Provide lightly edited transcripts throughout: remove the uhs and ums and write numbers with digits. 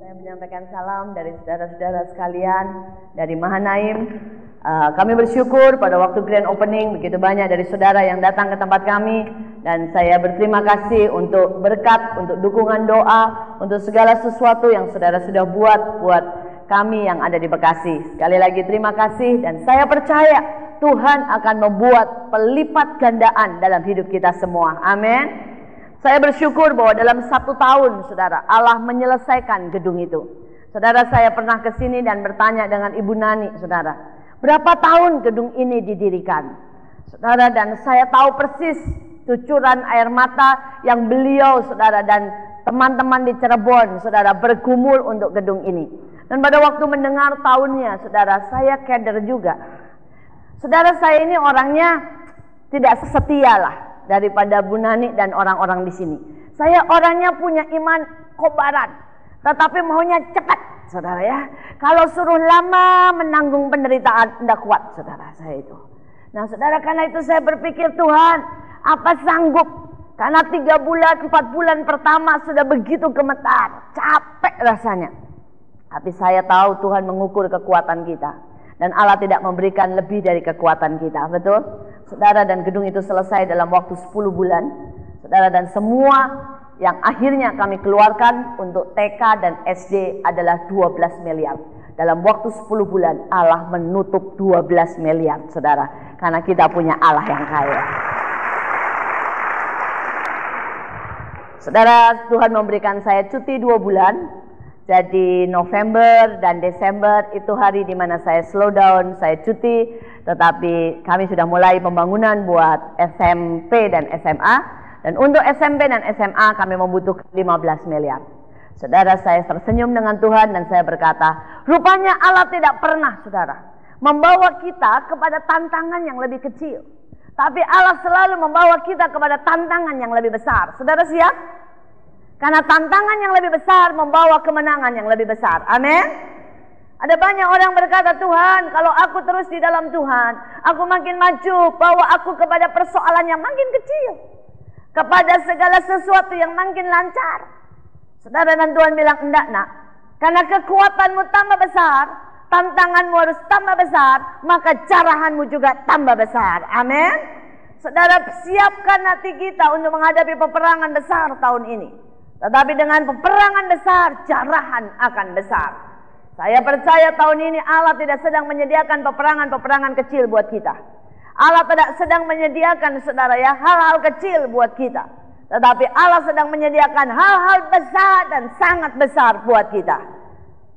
Saya menyampaikan salam dari saudara-saudara sekalian dari Mahanaim. Kami bersyukur pada waktu grand opening begitu banyak dari saudara yang datang ke tempat kami, dan saya berterima kasih untuk berkat, untuk dukungan doa, untuk segala sesuatu yang saudara sudah buat kami yang ada di Bekasi. Sekali lagi terima kasih, dan saya percaya Tuhan akan membuat pelipat gandaan dalam hidup kita semua. Amin. Saya bersyukur bahwa dalam 1 tahun, saudara, Allah menyelesaikan gedung itu. Saudara, saya pernah ke sini dan bertanya dengan Ibu Nani, saudara, berapa tahun gedung ini didirikan? Saudara, dan saya tahu persis cucuran air mata yang beliau, saudara, dan teman-teman di Cirebon, saudara, bergumul untuk gedung ini. Dan pada waktu mendengar tahunnya, saudara, saya keder juga. Saudara, saya ini orangnya tidak setia lah daripada Bu Nani dan orang-orang di sini. Saya orangnya punya iman kobaran, tetapi maunya cepat, saudara ya. Kalau suruh lama menanggung penderitaan, tidak kuat, saudara, saya itu. Nah, saudara, karena itu saya berpikir, Tuhan, apa sanggup? Karena 3 bulan, 4 bulan pertama sudah begitu gemetar, capek rasanya. Tapi saya tahu Tuhan mengukur kekuatan kita. Dan Allah tidak memberikan lebih dari kekuatan kita, betul? Saudara, dan gedung itu selesai dalam waktu 10 bulan. Saudara, dan semua yang akhirnya kami keluarkan untuk TK dan SD adalah 12 miliar. Dalam waktu 10 bulan Allah menutup 12 miliar, saudara. Karena kita punya Allah yang kaya. Saudara, Tuhan memberikan saya cuti 2 bulan. Jadi November dan Desember itu hari di mana saya slow down, saya cuti. Tetapi kami sudah mulai pembangunan buat SMP dan SMA. Dan untuk SMP dan SMA kami membutuhkan 15 miliar. Saudara, saya tersenyum dengan Tuhan dan saya berkata, rupanya Allah tidak pernah, saudara, membawa kita kepada tantangan yang lebih kecil. Tapi Allah selalu membawa kita kepada tantangan yang lebih besar. Saudara siap? Karena tantangan yang lebih besar membawa kemenangan yang lebih besar. Amin. Ada banyak orang berkata, Tuhan, kalau aku terus di dalam Tuhan, aku makin maju, bawa aku kepada persoalan yang makin kecil, kepada segala sesuatu yang makin lancar. Saudara, dan Tuhan bilang, enggak nak, karena kekuatanmu tambah besar, tantanganmu harus tambah besar, maka carahanmu juga tambah besar. Amin. Saudara, siapkan hati kita untuk menghadapi peperangan besar tahun ini. Tetapi dengan peperangan besar, jarahan akan besar. Saya percaya tahun ini Allah tidak sedang menyediakan peperangan-peperangan kecil buat kita. Allah tidak sedang menyediakan, saudara ya, hal-hal kecil buat kita. Tetapi Allah sedang menyediakan hal-hal besar dan sangat besar buat kita.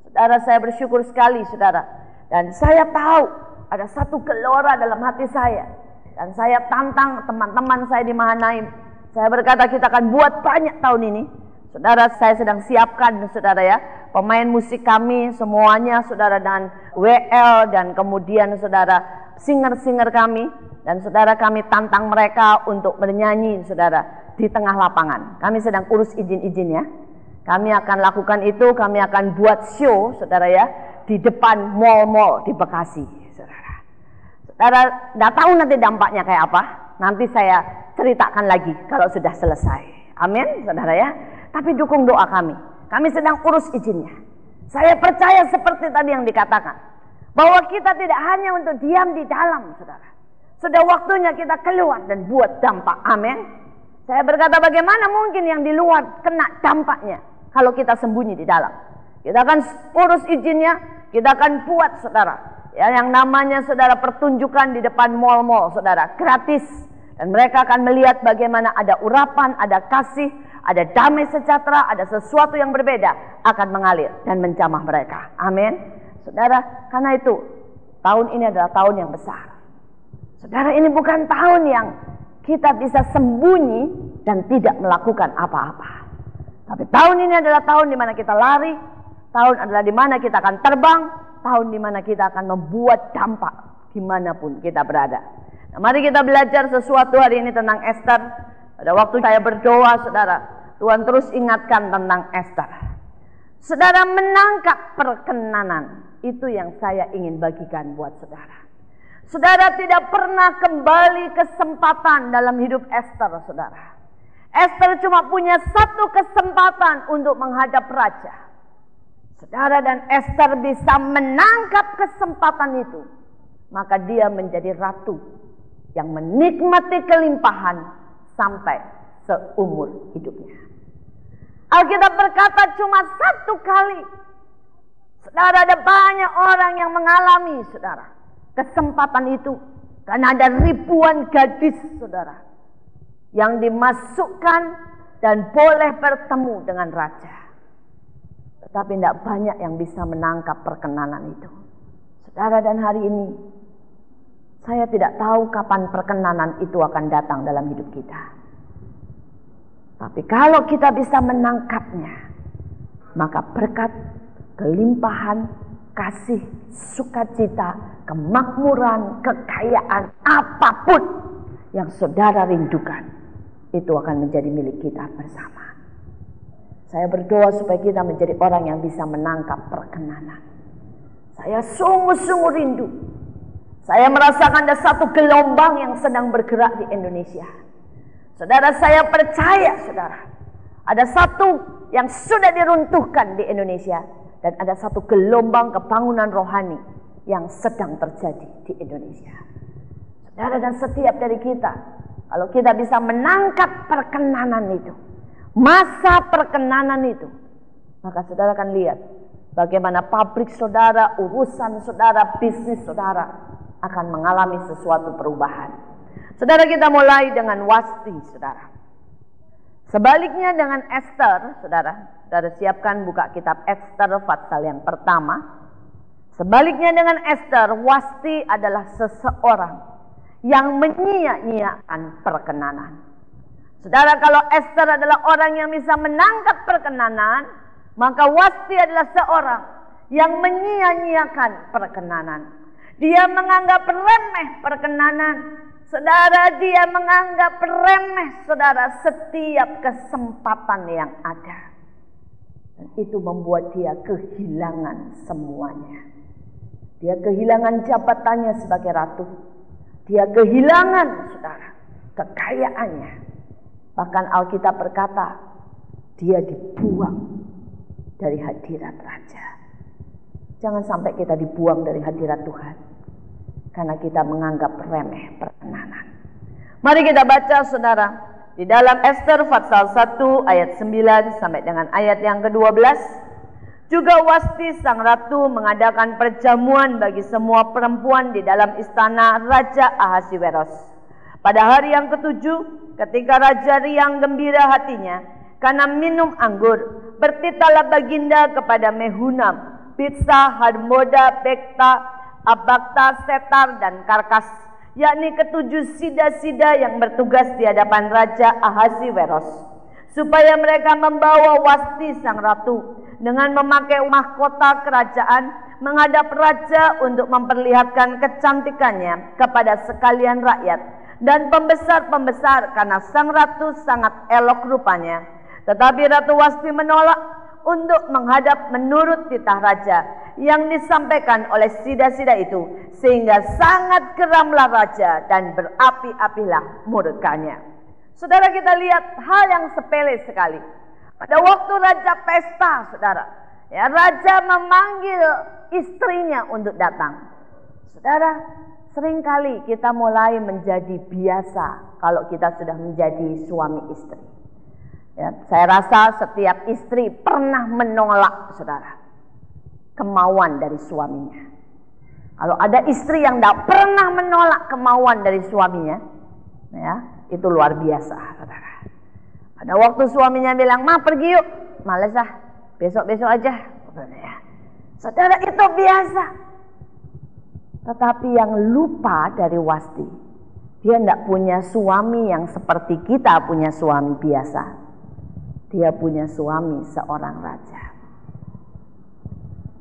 Saudara, saya bersyukur sekali, saudara. Dan saya tahu ada satu gelora dalam hati saya. Dan saya tantang teman-teman saya di Mahanaim. Saya berkata, kita akan buat banyak tahun ini. Saudara, saya sedang siapkan, saudara ya, pemain musik kami semuanya, saudara, dan WL, dan kemudian saudara singer-singer kami, dan saudara kami tantang mereka untuk bernyanyi, saudara, di tengah lapangan. Kami sedang urus izin-izinnya. Kami akan lakukan itu, kami akan buat show, saudara ya, di depan mall-mall di Bekasi, saudara. Saudara, nggak tahu nanti dampaknya kayak apa. Nanti saya ceritakan lagi kalau sudah selesai. Amin, saudara ya. Tapi dukung doa kami. Kami sedang urus izinnya. Saya percaya seperti tadi yang dikatakan, bahwa kita tidak hanya untuk diam di dalam, saudara. Sudah waktunya kita keluar dan buat dampak. Amin. Saya berkata, bagaimana mungkin yang di luar kena dampaknya kalau kita sembunyi di dalam? Kita akan urus izinnya, kita akan buat, saudara, ya, yang namanya, saudara, pertunjukan di depan mall-mall, saudara, gratis. Dan mereka akan melihat bagaimana ada urapan, ada kasih, ada damai sejahtera, ada sesuatu yang berbeda akan mengalir dan menjamah mereka. Amin. Saudara, karena itu tahun ini adalah tahun yang besar. Saudara, ini bukan tahun yang kita bisa sembunyi dan tidak melakukan apa-apa. Tapi tahun ini adalah tahun di mana kita lari, tahun adalah di mana kita akan terbang, tahun di mana kita akan membuat dampak dimanapun kita berada. Nah, mari kita belajar sesuatu hari ini tentang Esther. Pada waktu saya berdoa, saudara, Tuhan terus ingatkan tentang Esther. Saudara, menangkap perkenanan, itu yang saya ingin bagikan buat saudara. Saudara, tidak pernah kembali kesempatan dalam hidup Esther, saudara. Esther cuma punya satu kesempatan untuk menghadap raja. Saudara, dan Esther bisa menangkap kesempatan itu, maka dia menjadi ratu yang menikmati kelimpahan sampai seumur hidupnya. Alkitab berkata cuma satu kali. Saudara, ada banyak orang yang mengalami, saudara, kesempatan itu. Karena ada ribuan gadis, saudara, yang dimasukkan dan boleh bertemu dengan raja. Tetapi tidak banyak yang bisa menangkap perkenanan itu. Saudara, dan hari ini saya tidak tahu kapan perkenanan itu akan datang dalam hidup kita. Tapi kalau kita bisa menangkapnya, maka berkat, kelimpahan, kasih, sukacita, kemakmuran, kekayaan, apapun yang saudara rindukan, itu akan menjadi milik kita bersama. Saya berdoa supaya kita menjadi orang yang bisa menangkap perkenanan. Saya sungguh-sungguh rindu. Saya merasakan ada satu gelombang yang sedang bergerak di Indonesia. Saudara, saya percaya, saudara, ada satu yang sudah diruntuhkan di Indonesia. Dan ada satu gelombang kebangunan rohani yang sedang terjadi di Indonesia. Saudara, dan setiap dari kita, kalau kita bisa menangkap perkenanan itu, masa perkenanan itu, maka saudara akan lihat bagaimana pabrik saudara, urusan saudara, bisnis saudara akan mengalami sesuatu perubahan. Saudara, kita mulai dengan Wasti, saudara. Sebaliknya dengan Esther, saudara siapkan buka kitab Esther pasal yang pertama. Sebaliknya dengan Esther, Wasti adalah seseorang yang menyia-nyiakan perkenanan. Saudara, kalau Esther adalah orang yang bisa menangkap perkenanan, maka Wasti adalah seorang yang menyia-nyiakan perkenanan. Dia menganggap remeh perkenanan. Saudara, dia menganggap remeh, saudara, setiap kesempatan yang ada. Dan itu membuat dia kehilangan semuanya. Dia kehilangan jabatannya sebagai ratu. Dia kehilangan, saudara, kekayaannya. Bahkan Alkitab berkata, dia dibuang dari hadirat raja. Jangan sampai kita dibuang dari hadirat Tuhan karena kita menganggap remeh perkenanan. Mari kita baca, saudara, di dalam Esther pasal 1 ayat 9 sampai dengan ayat yang ke-12. Juga Wasti sang ratu mengadakan perjamuan bagi semua perempuan di dalam istana Raja Ahasiweros. Pada hari yang ke-7, ketika raja riang gembira hatinya karena minum anggur, bertitalah baginda kepada Mehunam, Bitsa, Hadmoda, Bekta, Abakta, Setar, dan Karkas, yakni ketujuh sida-sida yang bertugas di hadapan Raja Ahasiweros, supaya mereka membawa Wasti sang ratu dengan memakai mahkota kerajaan menghadap raja untuk memperlihatkan kecantikannya kepada sekalian rakyat dan pembesar-pembesar, karena sang ratu sangat elok rupanya. Tetapi Ratu Wasti menolak untuk menghadap menurut titah raja yang disampaikan oleh sida-sida itu, sehingga sangat geramlah raja dan berapi-apilah murkanya. Saudara, kita lihat hal yang sepele sekali. Pada waktu raja pesta, saudara, ya, raja memanggil istrinya untuk datang. Saudara, seringkali kita mulai menjadi biasa kalau kita sudah menjadi suami istri. Ya, saya rasa setiap istri pernah menolak, saudara, kemauan dari suaminya. Kalau ada istri yang tidak pernah menolak kemauan dari suaminya, ya, itu luar biasa, saudara. Ada waktu suaminya bilang, "Ma, pergi yuk." "Males ah, besok-besok aja." Saudara, itu biasa. Tetapi yang lupa dari Wasti, dia tidak punya suami yang seperti kita punya suami biasa. Dia punya suami seorang raja.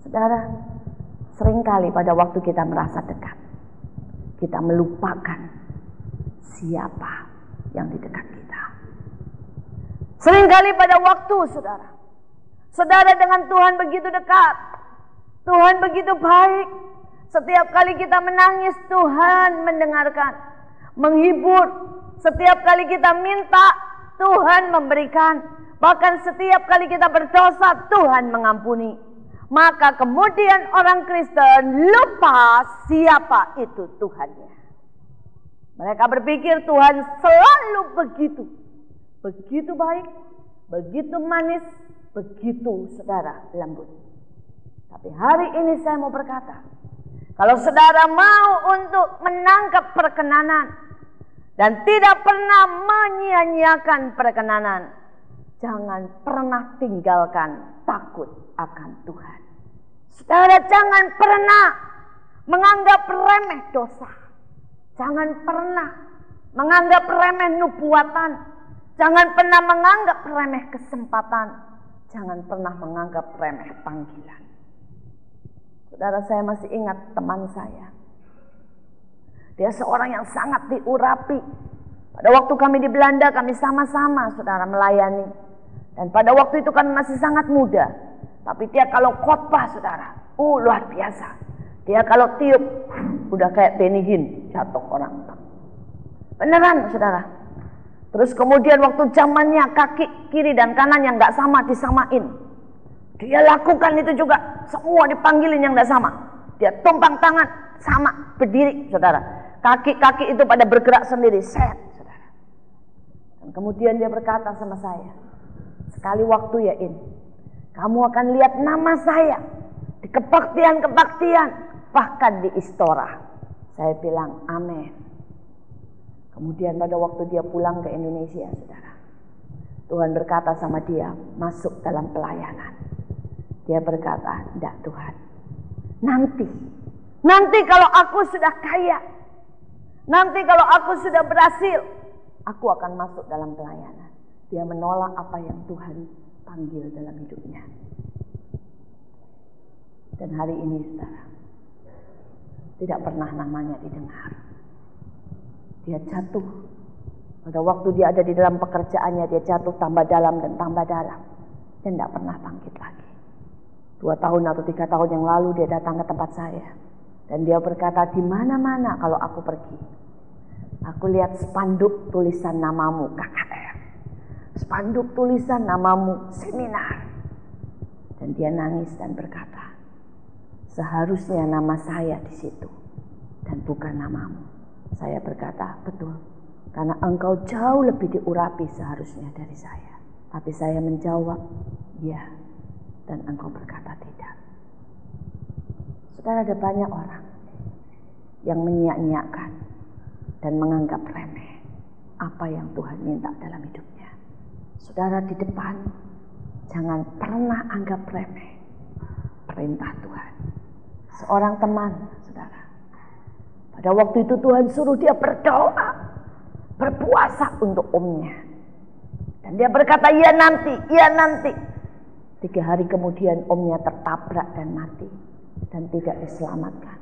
Saudara, seringkali pada waktu kita merasa dekat, kita melupakan siapa yang di dekat kita. Seringkali pada waktu, saudara dengan Tuhan begitu dekat, Tuhan begitu baik. Setiap kali kita menangis, Tuhan mendengarkan, menghibur. Setiap kali kita minta, Tuhan memberikan. Bahkan setiap kali kita berdosa, Tuhan mengampuni. Maka kemudian orang Kristen lupa siapa itu Tuhannya. Mereka berpikir Tuhan selalu begitu. Begitu baik, begitu manis, begitu saudara lembut. Tapi hari ini saya mau berkata, kalau saudara mau untuk menangkap perkenanan dan tidak pernah menyia-nyiakan perkenanan, jangan pernah tinggalkan takut akan Tuhan. Saudara jangan pernah menganggap remeh dosa. Jangan pernah menganggap remeh nubuatan. Jangan pernah menganggap remeh kesempatan. Jangan pernah menganggap remeh panggilan. Saudara, saya masih ingat teman saya. Dia seorang yang sangat diurapi. Pada waktu kami di Belanda, kami sama-sama saudara melayani. Dan pada waktu itu kami masih sangat muda. Tapi dia kalau khotbah saudara, luar biasa. Dia kalau tiup, udah kayak Benny Hinn, jatuh orang. Beneran saudara. Terus kemudian waktu zamannya kaki kiri dan kanan yang gak sama disamain. Dia lakukan itu juga, semua dipanggilin yang gak sama. Dia tumpang tangan, sama, berdiri saudara. Kaki-kaki itu pada bergerak sendiri, set saudara. Dan kemudian dia berkata sama saya, sekali waktu ya ini, kamu akan lihat nama saya di kebaktian-kebaktian, bahkan di istora. Saya bilang amin. Kemudian pada waktu dia pulang ke Indonesia, saudara, Tuhan berkata sama dia, masuk dalam pelayanan. Dia berkata, enggak Tuhan, nanti kalau aku sudah kaya, nanti kalau aku sudah berhasil, aku akan masuk dalam pelayanan. Dia menolak apa yang Tuhan panggil dalam hidupnya. Dan hari ini saudara, tidak pernah namanya didengar. Dia jatuh. Pada waktu dia ada di dalam pekerjaannya, dia jatuh tambah dalam dan tambah dalam. Dan tidak pernah bangkit lagi. 2 tahun atau 3 tahun yang lalu dia datang ke tempat saya. Dan dia berkata, di mana-mana kalau aku pergi, aku lihat spanduk tulisan namamu KKR. Spanduk tulisan namamu seminar. Dan dia nangis dan berkata, seharusnya nama saya di situ dan bukan namamu. Saya berkata, betul, karena engkau jauh lebih diurapi seharusnya dari saya. Tapi saya menjawab, ya, dan engkau berkata tidak. Saudara, ada banyak orang yang menyia-nyiakan dan menganggap remeh apa yang Tuhan minta dalam hidupnya. Saudara, di depan jangan pernah anggap remeh perintah Tuhan. Seorang teman, saudara, pada waktu itu Tuhan suruh dia berdoa, berpuasa untuk omnya. Dan dia berkata, iya nanti. 3 hari kemudian omnya tertabrak dan mati dan tidak diselamatkan.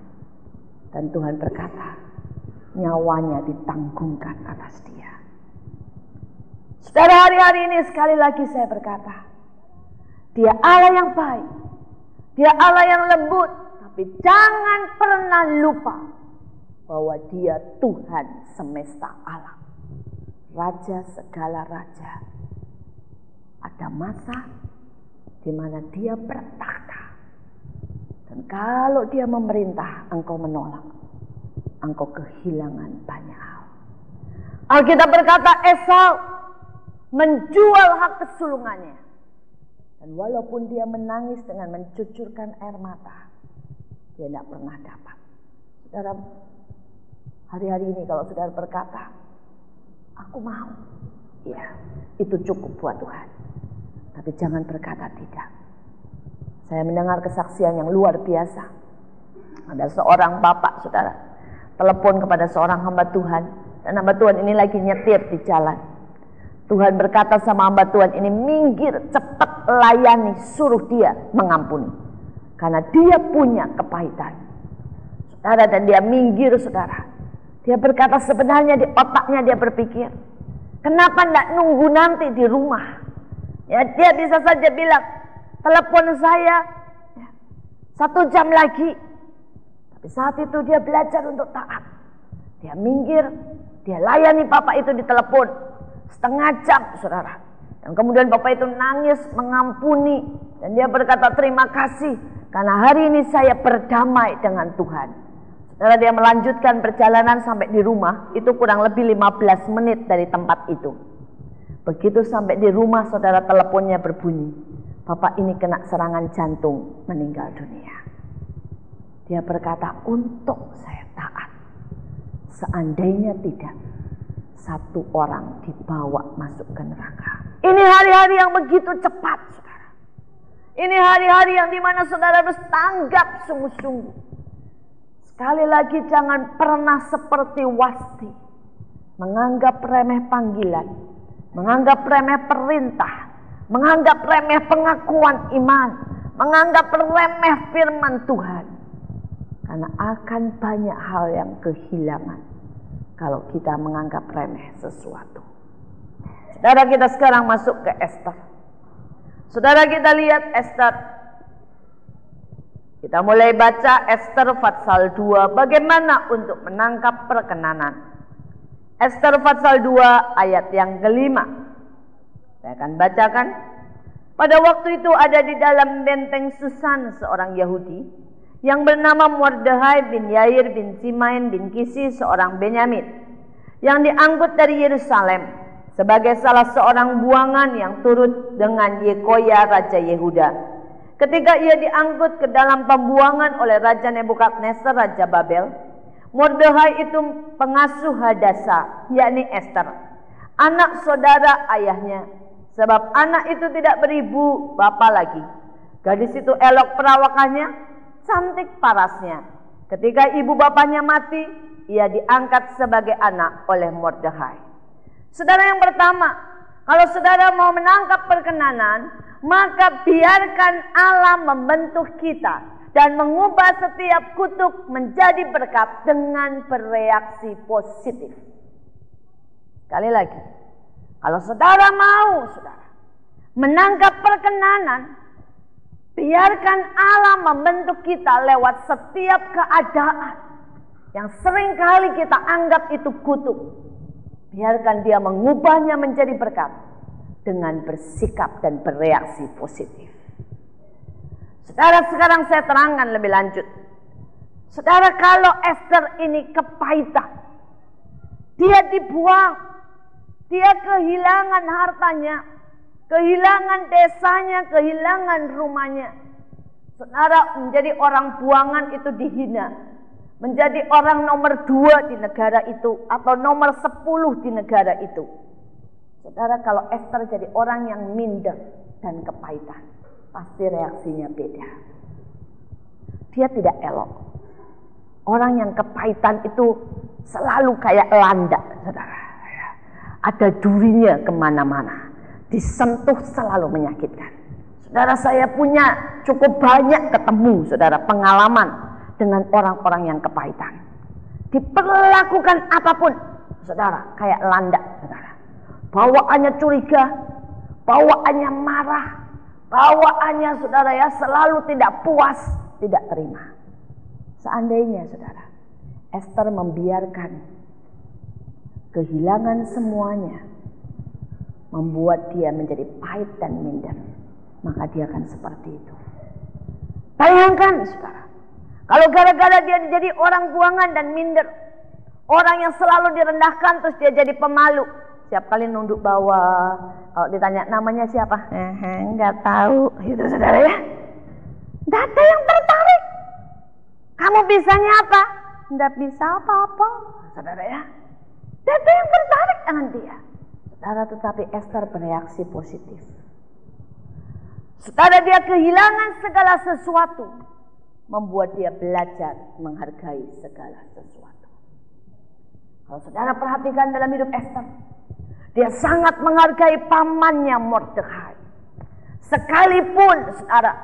Dan Tuhan berkata, nyawanya ditanggungkan atas dia. Saudara, hari-hari ini sekali lagi saya berkata, dia Allah yang baik, dia Allah yang lembut, tapi jangan pernah lupa bahwa dia Tuhan semesta alam, Raja segala raja. Ada masa di mana dia bertakhta, dan kalau dia memerintah, engkau menolak, engkau kehilangan banyak hal. Alkitab berkata, Esau menjual hak kesulungannya, dan walaupun dia menangis dengan mencucurkan air mata, dia tidak pernah dapat. Saudara, hari-hari ini kalau saudara berkata, aku mau, ya, itu cukup buat Tuhan. Tapi jangan berkata tidak. Saya mendengar kesaksian yang luar biasa. Ada seorang bapak, saudara, telepon kepada seorang hamba Tuhan, dan hamba Tuhan ini lagi nyetir di jalan. Tuhan berkata sama hamba Tuhan ini, minggir, cepat layani, suruh dia mengampuni, karena dia punya kepahitan. Saudara, dan dia minggir, saudara. Dia berkata sebenarnya di otaknya dia berpikir, kenapa tidak nunggu nanti di rumah? Ya, dia bisa saja bilang, telepon saya 1 jam lagi. Tapi saat itu dia belajar untuk taat. Dia minggir, dia layani bapak itu di telepon 1/2 jam, saudara. Dan kemudian bapak itu nangis mengampuni, dan dia berkata terima kasih. Karena hari ini saya berdamai dengan Tuhan. Saudara, dia melanjutkan perjalanan sampai di rumah. Itu kurang lebih 15 menit dari tempat itu. Begitu sampai di rumah, saudara, teleponnya berbunyi. Bapak ini kena serangan jantung, meninggal dunia. Dia berkata, untuk saya taat. Seandainya tidak, satu orang dibawa masuk ke neraka. Ini hari-hari yang begitu cepat, saudara. Ini hari-hari yang dimana saudara harus tanggap sungguh-sungguh. Sekali lagi, jangan pernah seperti Wasti, menganggap remeh panggilan, menganggap remeh perintah, menganggap remeh pengakuan iman, menganggap remeh firman Tuhan. Karena akan banyak hal yang kehilangan kalau kita menganggap remeh sesuatu. Saudara, kita sekarang masuk ke Esther. Saudara, kita lihat Esther. Kita mulai baca Esther pasal 2, bagaimana untuk menangkap perkenanan. Esther pasal 2 ayat yang kelima. Saya akan bacakan. Pada waktu itu ada di dalam benteng Susan seorang Yahudi yang bernama Mordechai bin Yair bin Simain bin Kisi seorang Benyamin, yang diangkut dari Yerusalem sebagai salah seorang buangan yang turut dengan Yekoya Raja Yehuda. Ketika ia diangkut ke dalam pembuangan oleh Raja Nebukadnezar Raja Babel, Mordechai itu pengasuh Hadasa, yakni Esther, anak saudara ayahnya. Sebab anak itu tidak beribu bapa lagi. Gadis itu elok perawakannya, cantik parasnya. Ketika ibu bapanya mati, ia diangkat sebagai anak oleh Mordechai. Saudara, yang pertama, kalau saudara mau menangkap perkenanan, maka biarkan Allah membentuk kita dan mengubah setiap kutuk menjadi berkat dengan bereaksi positif. Sekali lagi, kalau saudara mau menangkap perkenanan, biarkan Allah membentuk kita lewat setiap keadaan yang seringkali kita anggap itu kutuk. Biarkan dia mengubahnya menjadi berkat dengan bersikap dan bereaksi positif. Saudara, sekarang saya terangkan lebih lanjut. Saudara, kalau Esther ini kepahitan, dia dibuang, dia kehilangan hartanya, kehilangan desanya, kehilangan rumahnya. Saudara, menjadi orang buangan itu dihina. Menjadi orang nomor 2 di negara itu atau nomor 10 di negara itu. Saudara, kalau Esther jadi orang yang minder dan kepahitan, pasti reaksinya beda. Dia tidak elok. Orang yang kepahitan itu selalu kayak landak, saudara. Ada durinya kemana-mana. Disentuh selalu menyakitkan. Saudara, saya punya cukup banyak ketemu, saudara, pengalaman dengan orang-orang yang kepahitan. Diperlakukan apapun, saudara, kayak landak, saudara. Bawaannya curiga, bawaannya marah, bawaannya, saudara, ya, selalu tidak puas, tidak terima. Seandainya, saudara, Esther membiarkan kehilangan semuanya membuat dia menjadi pahit dan minder, maka dia akan seperti itu. Bayangkan, saudara, kalau gara-gara dia jadi orang buangan dan minder, orang yang selalu direndahkan, terus dia jadi pemalu. Setiap kali nunduk bawah, kalau ditanya namanya siapa, enggak tahu, gitu, saudara, ya. Tidak ada yang tertarik. Kamu bisanya apa? Tidak bisa apa-apa, saudara, ya. Tidak ada yang tertarik dengan dia. Saudara, tetapi Esther bereaksi positif. Saudara, dia kehilangan segala sesuatu, membuat dia belajar menghargai segala sesuatu. Kalau saudara perhatikan dalam hidup Esther, dia sangat menghargai pamannya Mordechai. Sekalipun, saudara,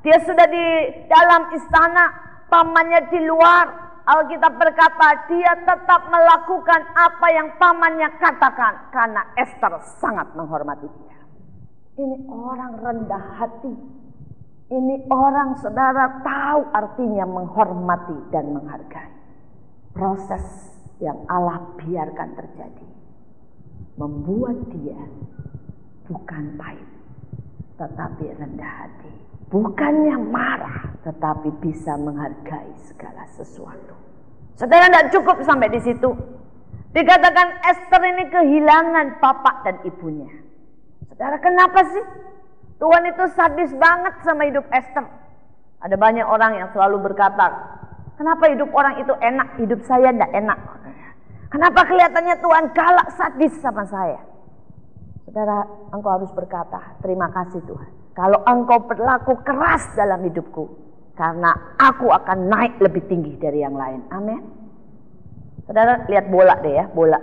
dia sudah di dalam istana, pamannya di luar, Alkitab berkata dia tetap melakukan apa yang pamannya katakan, karena Esther sangat menghormati dia. Ini orang rendah hati. Ini orang, saudara, tahu artinya menghormati dan menghargai. Proses yang Allah biarkan terjadi membuat dia bukan pahit, tetapi rendah hati. Bukannya marah, tetapi bisa menghargai segala sesuatu. Saudara, tidak cukup sampai di situ. Dikatakan Esther ini kehilangan bapak dan ibunya. Saudara, kenapa sih? Tuhan itu sadis banget sama hidup Esther. Ada banyak orang yang selalu berkata, kenapa hidup orang itu enak, hidup saya tidak enak. Kenapa kelihatannya Tuhan galak, sadis sama saya? Saudara, engkau harus berkata, terima kasih Tuhan. Kalau engkau berlaku keras dalam hidupku, karena aku akan naik lebih tinggi dari yang lain. Amin. Saudara, lihat bola deh ya, bola.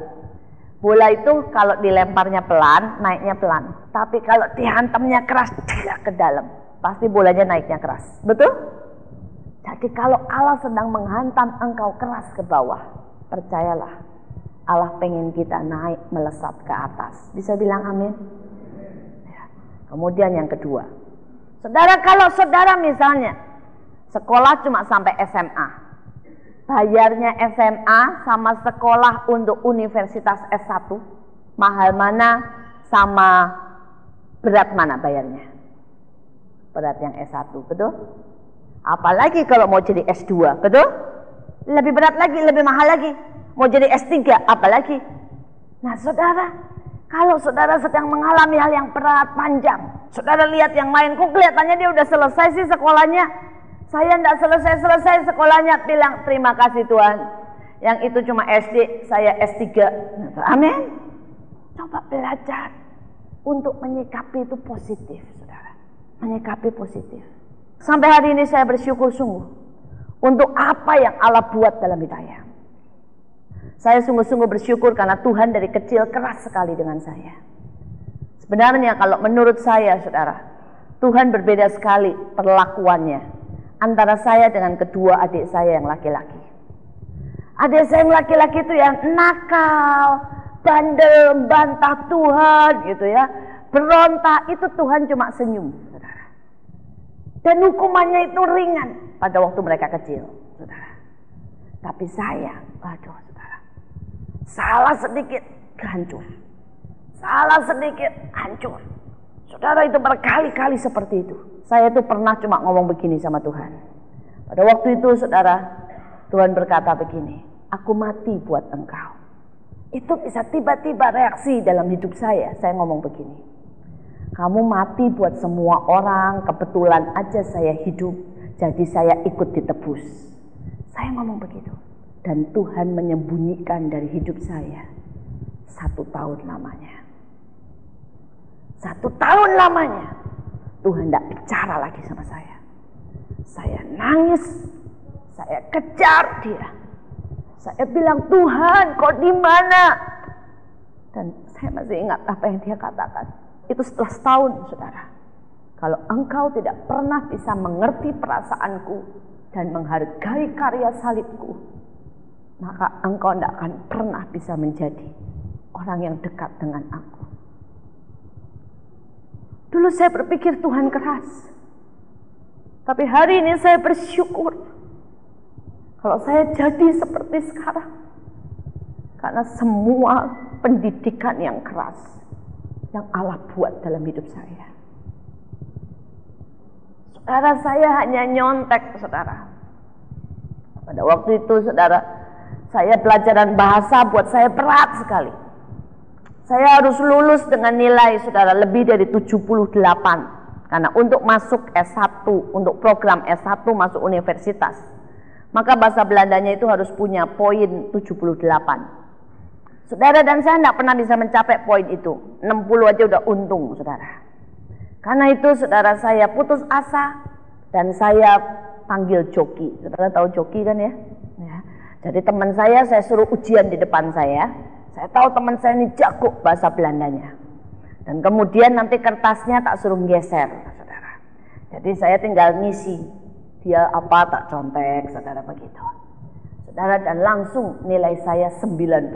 Bola itu kalau dilemparnya pelan, naiknya pelan. Tapi kalau dihantamnya keras, dia ke dalam. Pasti bolanya naiknya keras. Betul? Jadi kalau Allah sedang menghantam engkau keras ke bawah, percayalah, Allah pengen kita naik melesat ke atas. Bisa bilang amin? Ya. Kemudian yang kedua, saudara, kalau saudara misalnya sekolah cuma sampai SMA, bayarnya SMA sama sekolah untuk universitas S1, mahal mana sama berat mana bayarnya? Berat yang S1, betul? Apalagi kalau mau jadi S2, betul? Lebih berat lagi, lebih mahal lagi. Mau jadi S3, apalagi. Nah saudara, kalau saudara sedang mengalami hal yang berat, panjang, saudara lihat yang lain, kok kelihatannya dia udah selesai sih sekolahnya. Saya tidak selesai sekolahnya. Bilang, terima kasih Tuhan. Yang itu cuma SD, saya S3. Amin. Coba belajar untuk menyikapi itu positif, saudara. Menyikapi positif. Sampai hari ini saya bersyukur sungguh untuk apa yang Allah buat dalam hidup saya. Saya sungguh-sungguh bersyukur karena Tuhan dari kecil keras sekali dengan saya. Sebenarnya kalau menurut saya, saudara, Tuhan berbeda sekali perlakuannya antara saya dengan kedua adik saya yang laki-laki. Adik saya yang laki-laki itu yang nakal, bandel, bantah Tuhan gitu ya, berontak, itu Tuhan cuma senyum, saudara. Dan hukumannya itu ringan pada waktu mereka kecil, saudara. Tapi saya, aduh saudara, salah sedikit hancur, salah sedikit hancur. Saudara, itu berkali-kali seperti itu. Saya itu pernah cuma ngomong begini sama Tuhan. Pada waktu itu saudara, Tuhan berkata begini, aku mati buat engkau. Itu bisa tiba-tiba reaksi dalam hidup saya. Saya ngomong begini, kamu mati buat semua orang, kebetulan aja saya hidup, jadi saya ikut ditebus. Saya ngomong begitu. Dan Tuhan menyembunyikan dari hidup saya 1 tahun lamanya. 1 tahun lamanya Tuhan tidak bicara lagi sama saya. Saya nangis, saya kejar dia. Saya bilang, Tuhan, kau di mana? Dan saya masih ingat apa yang dia katakan. Itu setelah setahun, saudara. Kalau engkau tidak pernah bisa mengerti perasaanku dan menghargai karya salibku, maka engkau tidak akan pernah bisa menjadi orang yang dekat dengan aku. Dulu saya berpikir Tuhan keras. Tapi hari ini saya bersyukur kalau saya jadi seperti sekarang. Karena semua pendidikan yang keras yang Allah buat dalam hidup saya. Saudara, saya hanya nyontek, saudara. Pada waktu itu, saudara, saya pelajaran bahasa buat saya berat sekali. Saya harus lulus dengan nilai, saudara, lebih dari 78. Karena untuk masuk S1, untuk program S1 masuk universitas, maka bahasa Belandanya itu harus punya poin 78. Saudara, dan saya tidak pernah bisa mencapai poin itu. 60 aja udah untung, saudara. Karena itu, saudara, saya putus asa dan saya panggil joki. Saudara tahu joki kan ya? Ya. Jadi teman saya suruh ujian di depan saya. Saya tahu teman saya ini jago bahasa Belandanya. Dan kemudian nanti kertasnya tak suruh geser, saudara. Jadi saya tinggal ngisi. Dia apa tak contek, saudara, begitu. Saudara, dan langsung nilai saya 92.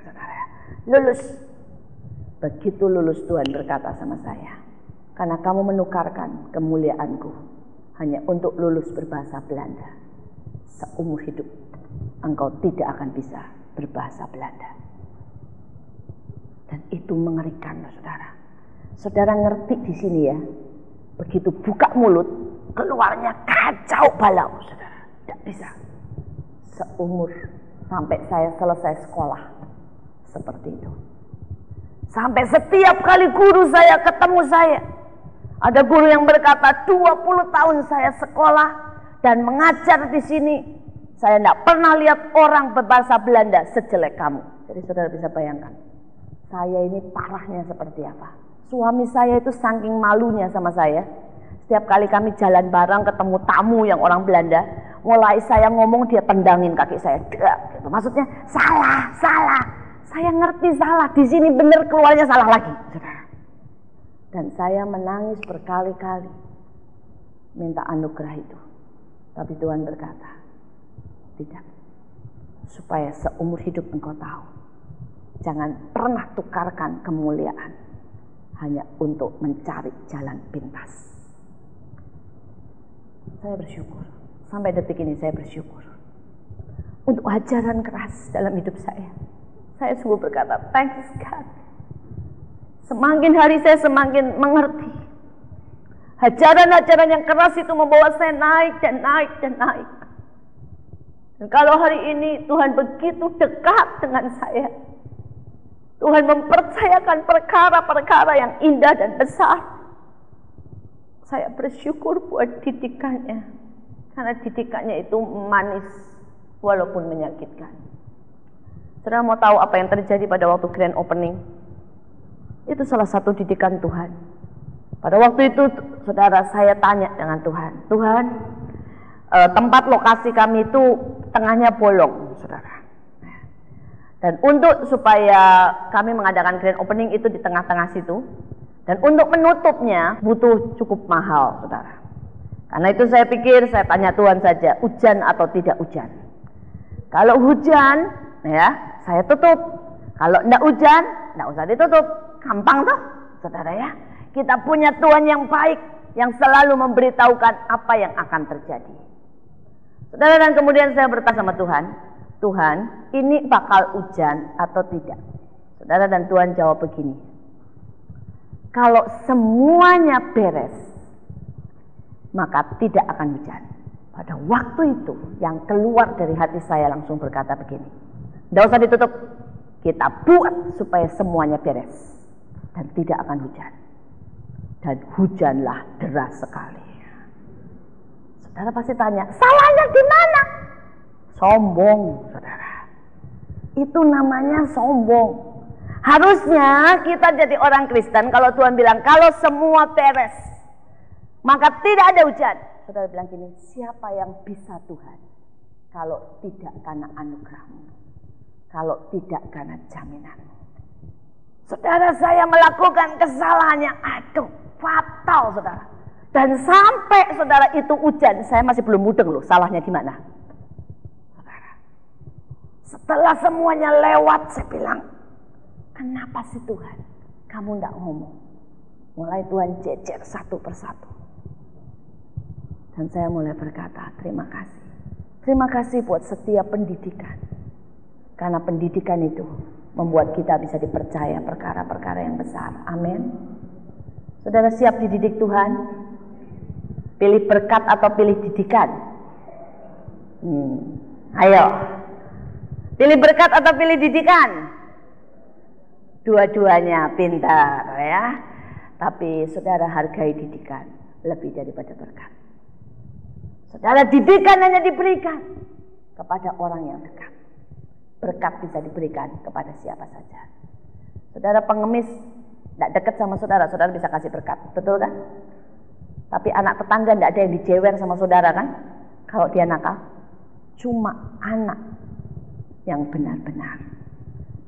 Saudara, lulus. Begitu lulus Tuhan berkata sama saya, karena kamu menukarkan kemuliaanku hanya untuk lulus berbahasa Belanda. Seumur hidup engkau tidak akan bisa berbahasa Belanda. Dan itu mengerikan, saudara. Saudara ngerti di sini ya, begitu buka mulut keluarnya kacau balau, saudara. Tidak bisa. Seumur sampai saya selesai sekolah seperti itu. Sampai setiap kali guru saya ketemu saya, ada guru yang berkata 20 tahun saya sekolah dan mengajar di sini, saya tidak pernah lihat orang berbahasa Belanda sejelek kamu. Jadi saudara bisa bayangkan, saya ini parahnya seperti apa. Suami saya itu saking malunya sama saya. Setiap kali kami jalan bareng ketemu tamu yang orang Belanda, mulai saya ngomong dia tendangin kaki saya. Gitu. Maksudnya salah. Saya ngerti salah, di sini benar, keluarnya salah lagi. Dan saya menangis berkali-kali minta anugerah itu. Tapi Tuhan berkata, tidak. Supaya seumur hidup engkau tahu, jangan pernah tukarkan kemuliaan hanya untuk mencari jalan pintas. Saya bersyukur, sampai detik ini saya bersyukur untuk ajaran keras dalam hidup saya. Saya sungguh berkata, thanks God. Semakin hari saya semakin mengerti. Ajaran-ajaran yang keras itu membawa saya naik dan naik dan naik. Dan kalau hari ini Tuhan begitu dekat dengan saya, Tuhan mempercayakan perkara-perkara yang indah dan besar, saya bersyukur buat didikannya. Karena didikannya itu manis walaupun menyakitkan. Saudara mau tahu apa yang terjadi pada waktu grand opening? Itu salah satu didikan Tuhan. Pada waktu itu saudara, saya tanya dengan Tuhan, Tuhan, tempat lokasi kami itu tengahnya bolong, saudara. Dan untuk supaya kami mengadakan grand opening itu di tengah-tengah situ, dan untuk menutupnya butuh cukup mahal, saudara. Karena itu saya pikir, saya tanya Tuhan saja, hujan atau tidak hujan. Kalau hujan, ya saya tutup. Kalau tidak hujan, tidak usah ditutup. Gampang toh, saudara ya. Kita punya Tuhan yang baik, yang selalu memberitahukan apa yang akan terjadi. Saudara, dan kemudian saya bertanya sama Tuhan, Tuhan, ini bakal hujan atau tidak? Saudara, dan Tuhan jawab begini, kalau semuanya beres, maka tidak akan hujan. Pada waktu itu, yang keluar dari hati saya langsung berkata begini, tidak usah ditutup, kita buat supaya semuanya beres, dan tidak akan hujan. Dan hujanlah deras sekali. Saudara pasti tanya, salahnya di mana? Sombong, saudara. Itu namanya sombong. Harusnya kita jadi orang Kristen, kalau Tuhan bilang, kalau semua beres, maka tidak ada hujan. Saudara bilang gini, siapa yang bisa Tuhan? Kalau tidak karena anugerah-Mu, kalau tidak karena jaminan-Mu. Saudara, saya melakukan kesalahannya, aduh, fatal, saudara. Dan sampai saudara itu hujan, saya masih belum mudeng loh, salahnya di mana. Saudara, setelah semuanya lewat, saya bilang, kenapa sih Tuhan, kamu tidak ngomong? Mulai Tuhan jejer satu persatu. Dan saya mulai berkata, terima kasih. Terima kasih buat setiap pendidikan. Karena pendidikan itu membuat kita bisa dipercaya perkara-perkara yang besar. Amin. Saudara siap dididik Tuhan? Pilih berkat atau pilih didikan? Ayo. Pilih berkat atau pilih didikan? Dua-duanya pintar ya. Tapi saudara hargai didikan lebih daripada berkat. Saudara, didikan hanya diberikan kepada orang yang dekat. Berkat bisa diberikan kepada siapa saja. Saudara pengemis tidak dekat sama saudara, saudara bisa kasih berkat, betul kan? Tapi anak tetangga tidak ada yang dijewer sama saudara kan? Kalau dia nakal. Cuma anak yang benar-benar.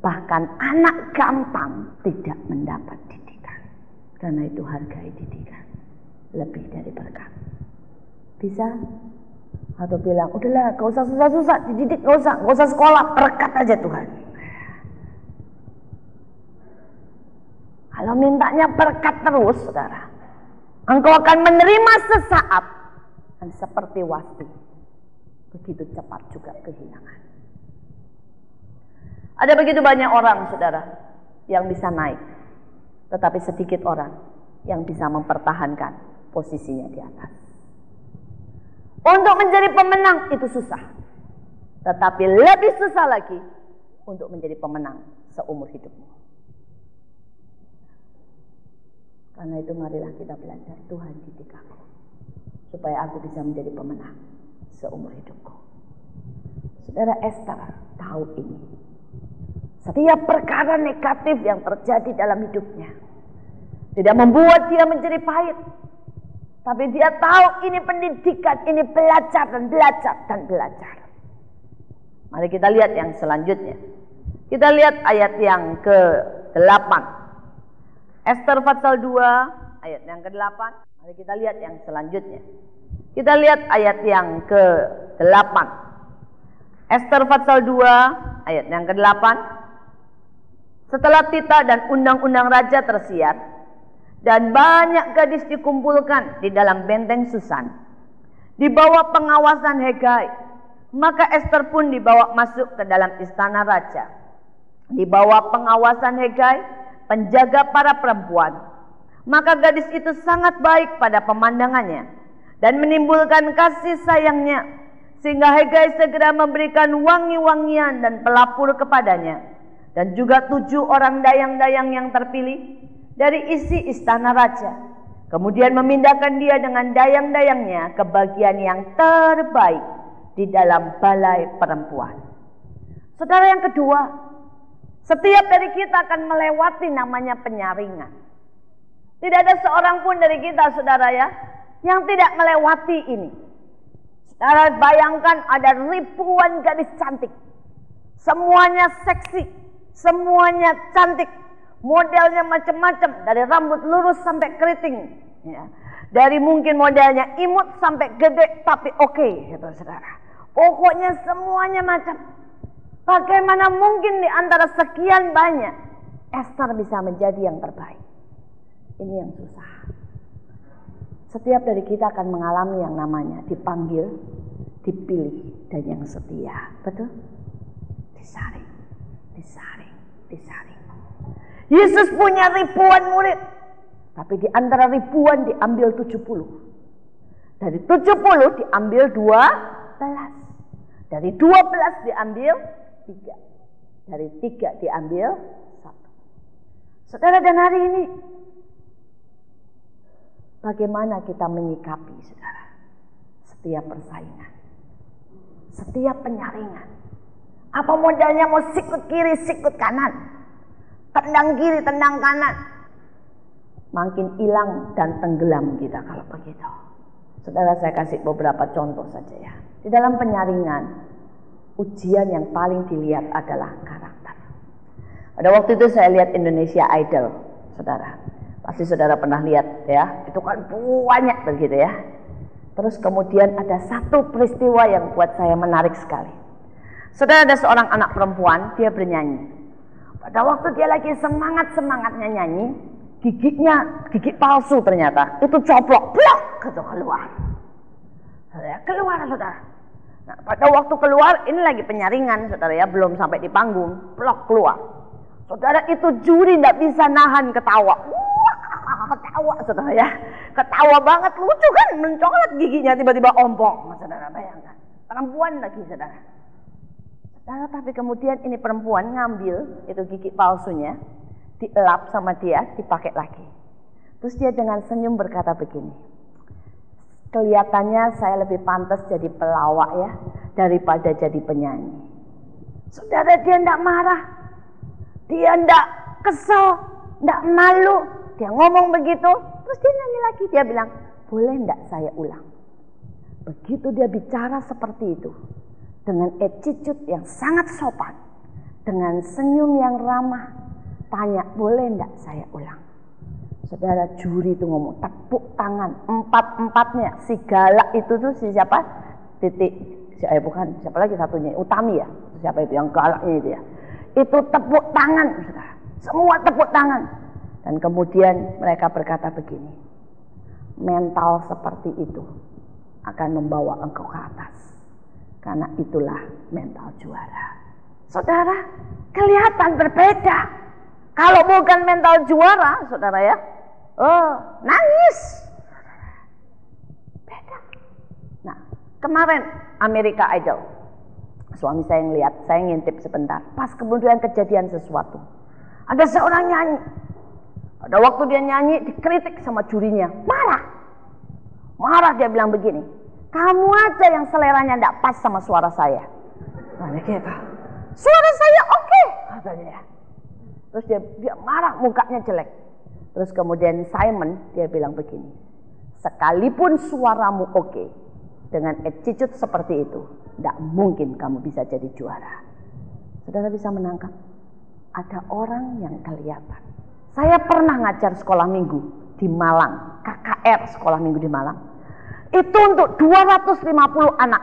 Bahkan anak gampang tidak mendapat didikan. Karena itu hargai didikan lebih dari berkat. Bisa? Atau bilang, udahlah gak usah susah-susah, dididik gak usah sekolah, berkat aja Tuhan. Kalau mintanya berkat terus, saudara, engkau akan menerima sesaat, dan seperti Wasti, begitu cepat juga kehilangan. Ada begitu banyak orang, saudara, yang bisa naik, tetapi sedikit orang yang bisa mempertahankan posisinya di atas. Untuk menjadi pemenang itu susah. Tetapi lebih susah lagi untuk menjadi pemenang seumur hidupmu. Karena itu marilah kita belajar, Tuhan didik aku, supaya aku bisa menjadi pemenang seumur hidupku. Saudara, Esther tahu ini. Setiap perkara negatif yang terjadi dalam hidupnya tidak membuat dia menjadi pahit. Tapi dia tahu ini pendidikan, ini belajar dan belajar dan belajar. Mari kita lihat yang selanjutnya. Kita lihat ayat yang ke-8. Esther pasal 2 ayat yang ke-8. Mari kita lihat yang selanjutnya. Kita lihat ayat yang ke-8. Esther pasal 2 ayat yang ke-8. Setelah titah dan undang-undang raja tersiar dan banyak gadis dikumpulkan di dalam benteng Susan di bawah pengawasan Hegai, maka Esther pun dibawa masuk ke dalam istana raja di bawah pengawasan Hegai, penjaga para perempuan. Maka gadis itu sangat baik pada pemandangannya dan menimbulkan kasih sayangnya, sehingga Hegai segera memberikan wangi-wangian dan pelapur kepadanya, dan juga 7 orang dayang-dayang yang terpilih dari isi istana raja. Kemudian memindahkan dia dengan dayang-dayangnya ke bagian yang terbaik di dalam balai perempuan. Saudara, yang kedua, setiap dari kita akan melewati namanya penyaringan. Tidak ada seorang pun dari kita, saudara ya, yang tidak melewati ini. Saudara bayangkan ada ribuan gadis cantik, semuanya seksi, semuanya cantik, modelnya macam-macam, dari rambut lurus sampai keriting, ya. Dari mungkin modelnya imut sampai gede tapi oke, gitu saudara. Pokoknya semuanya macam. Bagaimana mungkin di antara sekian banyak Esther bisa menjadi yang terbaik? Ini yang susah. Setiap dari kita akan mengalami yang namanya dipanggil, dipilih, dan yang setia. Betul? Disaring, disaring, disaring. Yesus punya ribuan murid, tapi di antara ribuan diambil 70. Dari 70 diambil 12. Dari 12 diambil 3. Dari 3 diambil 1. Saudara, dan hari ini bagaimana kita menyikapi, saudara, setiap persaingan, setiap penyaringan? Apa modalnya mau sikut kiri, sikut kanan, tendang kiri, tendang kanan? Makin hilang dan tenggelam kita kalau begitu. Saudara, saya kasih beberapa contoh saja ya. Di dalam penyaringan, ujian yang paling dilihat adalah karakter. Pada waktu itu saya lihat Indonesia Idol, saudara. Pasti saudara pernah lihat ya. Itu kan banyak begitu ya. Terus kemudian ada satu peristiwa yang buat saya menarik sekali. Saudara, ada seorang anak perempuan, dia bernyanyi. Pada waktu dia lagi semangat-semangatnya nyanyi, gigi palsu ternyata. Itu coplok, blok, gitu keluar. Keluar, saudara. Nah, pada waktu keluar, ini lagi penyaringan, saudara ya, belum sampai di panggung, blok keluar. Saudara, itu juri tidak bisa nahan ketawa. Ketawa, saudara ya. Ketawa banget, lucu kan, mencolok giginya tiba-tiba ompong. Saudara bayangkan, perempuan lagi, saudara. Saudara, tapi kemudian ini perempuan ngambil itu gigi palsunya, dielap sama dia, dipakai lagi. Terus dia dengan senyum berkata begini, kelihatannya saya lebih pantas jadi pelawak ya, daripada jadi penyanyi. Saudara, dia tidak marah, dia tidak kesel, tidak malu. Dia ngomong begitu, terus dia nyanyi lagi. Dia bilang, boleh tidak saya ulang? Begitu dia bicara seperti itu, dengan attitude yang sangat sopan, dengan senyum yang ramah, tanya, boleh tidak saya ulang? Saudara, juri itu ngomong, tepuk tangan, 4-empatnya. Si galak itu tuh si siapa? Bukan, siapa lagi satunya? Utami ya? Siapa itu yang galaknya itu ya? Itu tepuk tangan, saudara. Semua tepuk tangan. Dan kemudian mereka berkata begini, mental seperti itu akan membawa engkau ke atas. Karena itulah mental juara. Saudara, kelihatan berbeda. Kalau bukan mental juara, saudara ya, nangis. Beda. Nah, Kemarin Amerika Idol. Suami saya ngeliat, saya ngintip sebentar. Pas kemudian kejadian sesuatu. Ada seorang nyanyi. Ada waktu dia nyanyi dikritik sama jurinya. Marah dia bilang begini. Kamu aja yang seleranya tidak pas sama suara saya. Suara saya oke, katanya. Terus dia marah, mukanya jelek. Terus kemudian Simon dia bilang begini. Sekalipun suaramu oke, dengan attitude seperti itu, tidak mungkin kamu bisa jadi juara. Saudara bisa menangkap? Ada orang yang kelihatan. Saya pernah ngajar sekolah minggu di Malang, KKR sekolah minggu di Malang. Itu untuk 250 anak.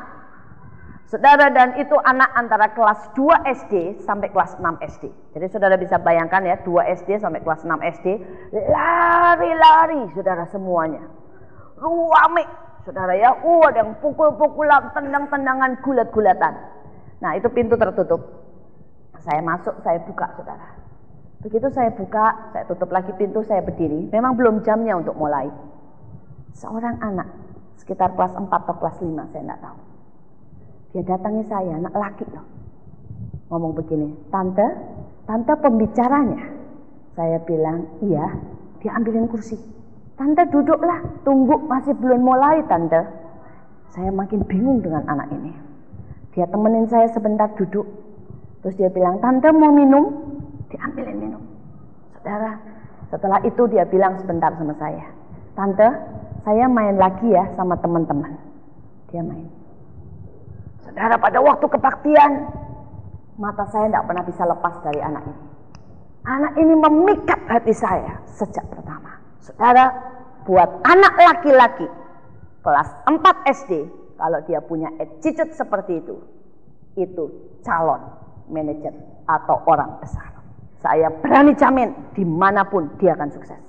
Saudara, dan itu anak antara kelas 2 SD sampai kelas 6 SD. Jadi saudara bisa bayangkan ya, 2 SD sampai kelas 6 SD, lari-lari saudara semuanya. Ruame saudara ya, ada yang pukul-pukulan, tendang-tendangan, gulat-gulatan. Nah itu pintu tertutup. Saya masuk, saya buka saudara. Begitu saya buka, saya tutup lagi pintu, saya berdiri. Memang belum jamnya untuk mulai. Seorang anak, sekitar kelas 4 atau kelas 5, saya tidak tahu. Dia datangi saya, anak laki loh. Ngomong begini, tante pembicaranya. Saya bilang, iya. Dia ambilin kursi. Tante duduklah, tunggu, masih belum mulai tante. Saya makin bingung dengan anak ini. Dia temenin saya sebentar duduk. Terus dia bilang, tante mau minum? Diambilin minum. Saudara, setelah itu dia bilang sebentar sama saya. Tante, saya main lagi ya sama teman-teman. Dia main. Saudara, pada waktu kebaktian, mata saya tidak pernah bisa lepas dari anak ini. Anak ini memikat hati saya sejak pertama. Saudara, buat anak laki-laki kelas 4 SD, kalau dia punya attitude seperti itu calon manajer atau orang besar. Saya berani jamin dimanapun dia akan sukses.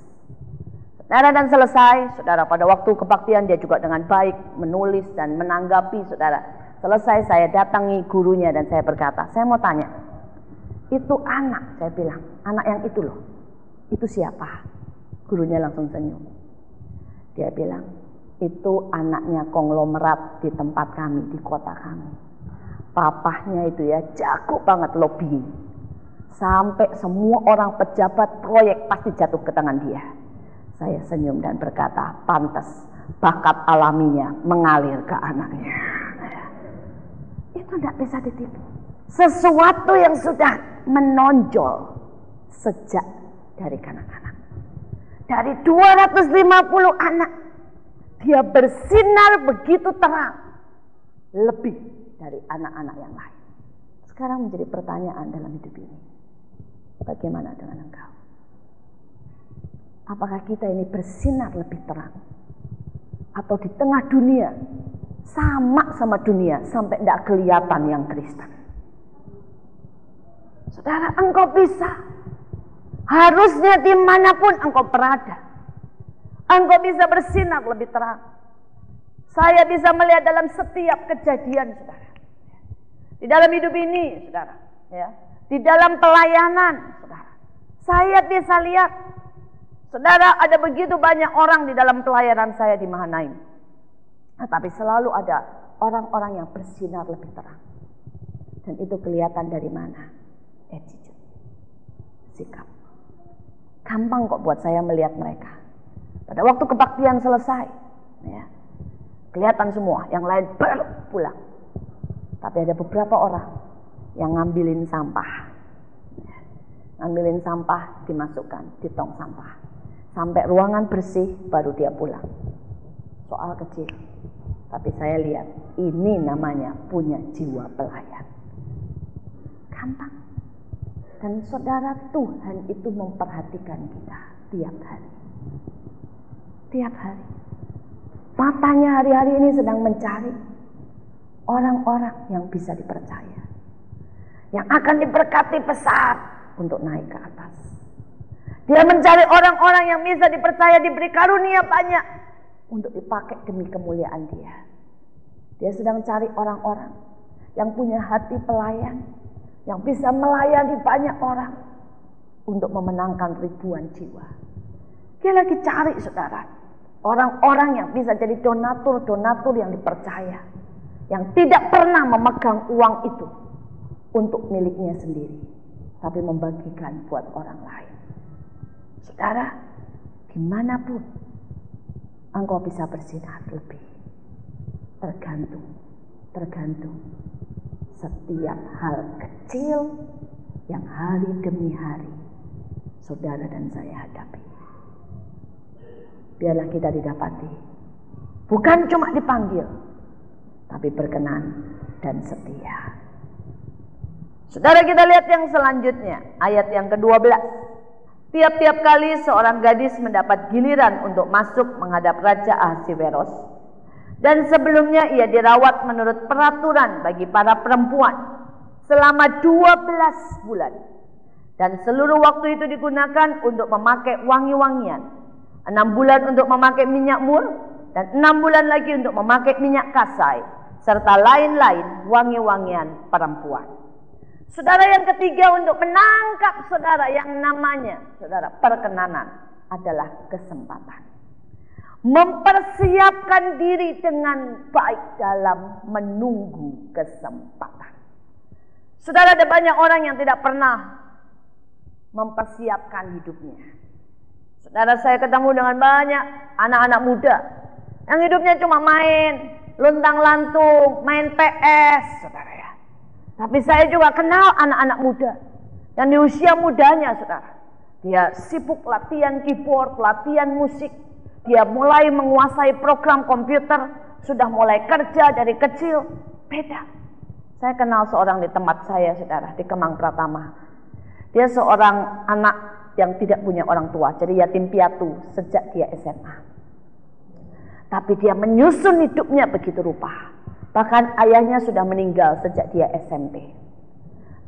Saudara, dan selesai, saudara, pada waktu kebaktian dia juga dengan baik menulis dan menanggapi saudara. Selesai saya datangi gurunya dan saya berkata, saya mau tanya, itu anak, saya bilang, anak yang itu loh, itu siapa? Gurunya langsung senyum. Dia bilang, itu anaknya konglomerat di tempat kami, di kota kami. Papahnya itu ya jago banget lobbying. Sampai semua orang pejabat proyek pasti jatuh ke tangan dia. Saya senyum dan berkata, pantas bakat alaminya mengalir ke anaknya. Itu tidak bisa ditipu. Sesuatu yang sudah menonjol sejak dari kanak-kanak. Dari 250 anak, dia bersinar begitu terang. Lebih dari anak-anak yang lain. Sekarang menjadi pertanyaan dalam hidup ini. Bagaimana dengan engkau? Apakah kita ini bersinar lebih terang? Atau di tengah dunia, sama dunia, sampai tidak kelihatan yang Kristen? Saudara, engkau bisa. Harusnya dimanapun engkau berada, engkau bisa bersinar lebih terang. Saya bisa melihat dalam setiap kejadian, saudara. Di dalam hidup ini, saudara, ya, di dalam pelayanan, saudara, saya bisa lihat, saudara, ada begitu banyak orang di dalam pelayanan saya di Mahanaim. Nah, tapi selalu ada orang-orang yang bersinar lebih terang. Dan itu kelihatan dari mana? Attitude, sikap. Gampang kok buat saya melihat mereka. Pada waktu kebaktian selesai, ya, kelihatan semua, yang lain baru pulang. Tapi ada beberapa orang yang ngambilin sampah. Ngambilin sampah, dimasukkan di tong sampah. Sampai ruangan bersih, baru dia pulang. Soal kecil. Tapi saya lihat, ini namanya punya jiwa pelayan. Gampang. Dan saudara, Tuhan itu memperhatikan kita tiap hari. Tiap hari. Matanya hari-hari ini sedang mencari orang-orang yang bisa dipercaya. Yang akan diberkati besar untuk naik ke atas. Dia mencari orang-orang yang bisa dipercaya, diberi karunia banyak untuk dipakai demi kemuliaan dia. Dia sedang cari orang-orang yang punya hati pelayan, yang bisa melayani banyak orang untuk memenangkan ribuan jiwa. Dia lagi cari, saudara, orang-orang yang bisa jadi donatur-donatur yang dipercaya. yang tidak pernah memegang uang itu untuk miliknya sendiri, tapi membagikan buat orang lain. Saudara, dimanapun engkau bisa bersinar lebih, tergantung setiap hal kecil yang hari demi hari saudara dan saya hadapi. Biarlah kita didapati, bukan cuma dipanggil, tapi berkenan dan setia. Saudara, kita lihat yang selanjutnya, ayat yang ke-12. Tiap-tiap kali seorang gadis mendapat giliran untuk masuk menghadap Raja Ahasveros, dan sebelumnya ia dirawat menurut peraturan bagi para perempuan selama 12 bulan. Dan seluruh waktu itu digunakan untuk memakai wangi-wangian. 6 bulan untuk memakai minyak mur, dan 6 bulan lagi untuk memakai minyak kasai, serta lain-lain wangi-wangian perempuan. Saudara, yang ketiga untuk menangkap saudara yang namanya saudara perkenanan adalah kesempatan. Mempersiapkan diri dengan baik dalam menunggu kesempatan. Saudara, ada banyak orang yang tidak pernah mempersiapkan hidupnya. Saudara, saya ketemu dengan banyak anak-anak muda yang hidupnya cuma main, luntang-lantung, main PS, saudara ya. Tapi saya juga kenal anak-anak muda yang di usia mudanya, saudara, dia sibuk latihan keyboard, latihan musik, dia mulai menguasai program komputer, sudah mulai kerja dari kecil. Beda. Saya kenal seorang di tempat saya, saudara, di Kemang Pratama. Dia seorang anak yang tidak punya orang tua, jadi yatim piatu sejak dia SMA. Tapi dia menyusun hidupnya begitu rupa. Bahkan ayahnya sudah meninggal sejak dia SMP.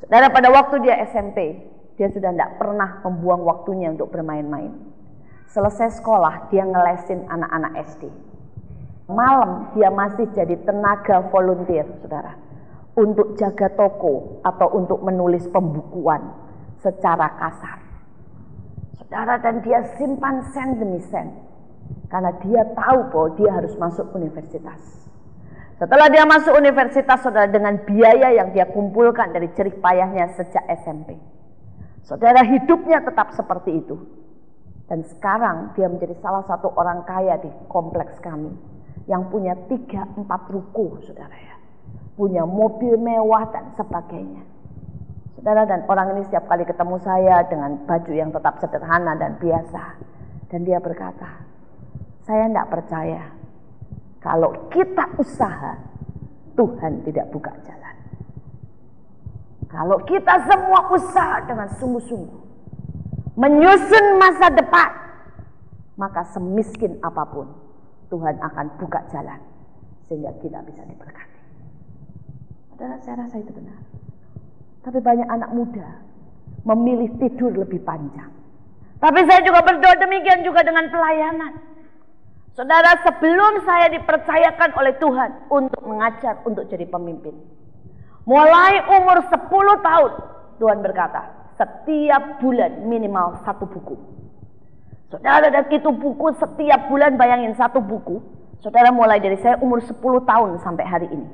Saudara, pada waktu dia SMP, dia sudah tidak pernah membuang waktunya untuk bermain-main. Selesai sekolah, dia ngelesin anak-anak SD. Malam, dia masih jadi tenaga volunteer, saudara, untuk jaga toko atau untuk menulis pembukuan secara kasar. Saudara, dan dia simpan sen demi sen, karena dia tahu bahwa dia harus masuk universitas. Setelah dia masuk universitas, saudara, dengan biaya yang dia kumpulkan dari jerih payahnya sejak SMP, saudara, hidupnya tetap seperti itu. Dan sekarang dia menjadi salah satu orang kaya di kompleks kami, yang punya 3-4 ruko, saudara ya, punya mobil mewah dan sebagainya. Saudara, dan orang ini setiap kali ketemu saya dengan baju yang tetap sederhana dan biasa, dan dia berkata, saya tidak percaya kalau kita usaha, Tuhan tidak buka jalan. Kalau kita semua usaha dengan sungguh-sungguh, menyusun masa depan, maka semiskin apapun, Tuhan akan buka jalan, sehingga kita bisa diberkati. Saudara, saya rasa itu benar. Tapi banyak anak muda memilih tidur lebih panjang. Tapi saya juga berdoa demikian juga dengan pelayanan. Saudara, sebelum saya dipercayakan oleh Tuhan untuk mengajar, untuk jadi pemimpin, mulai umur 10 tahun, Tuhan berkata, setiap bulan minimal 1 buku. Saudara, dan itu buku setiap bulan, bayangin 1 buku. Saudara, mulai dari saya umur 10 tahun sampai hari ini,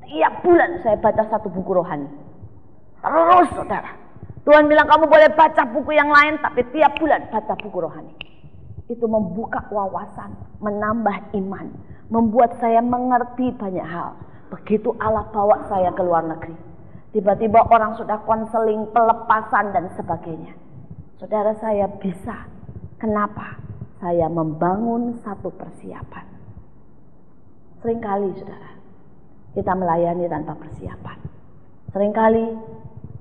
tiap bulan saya baca 1 buku rohani. Terus, saudara, Tuhan bilang kamu boleh baca buku yang lain, tapi tiap bulan baca buku rohani. Itu membuka wawasan, menambah iman, membuat saya mengerti banyak hal. Begitu Allah bawa saya ke luar negeri, tiba-tiba orang sudah konseling, pelepasan dan sebagainya. Saudara, saya bisa. Kenapa? Saya membangun satu persiapan. Seringkali, saudara, kita melayani tanpa persiapan. Seringkali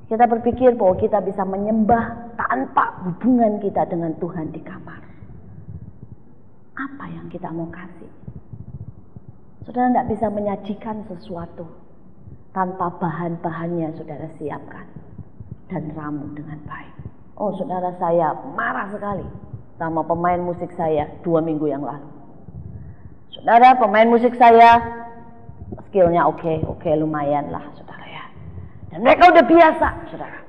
kita berpikir bahwa kita bisa menyembah tanpa hubungan kita dengan Tuhan di kamar. Apa yang kita mau kasih? Saudara, tidak bisa menyajikan sesuatu tanpa bahan-bahannya saudara siapkan dan ramu dengan baik. Oh, saudara, saya marah sekali sama pemain musik saya 2 minggu yang lalu. Saudara, pemain musik saya skillnya oke, lumayan lah, saudara ya. Dan mereka udah biasa, saudara.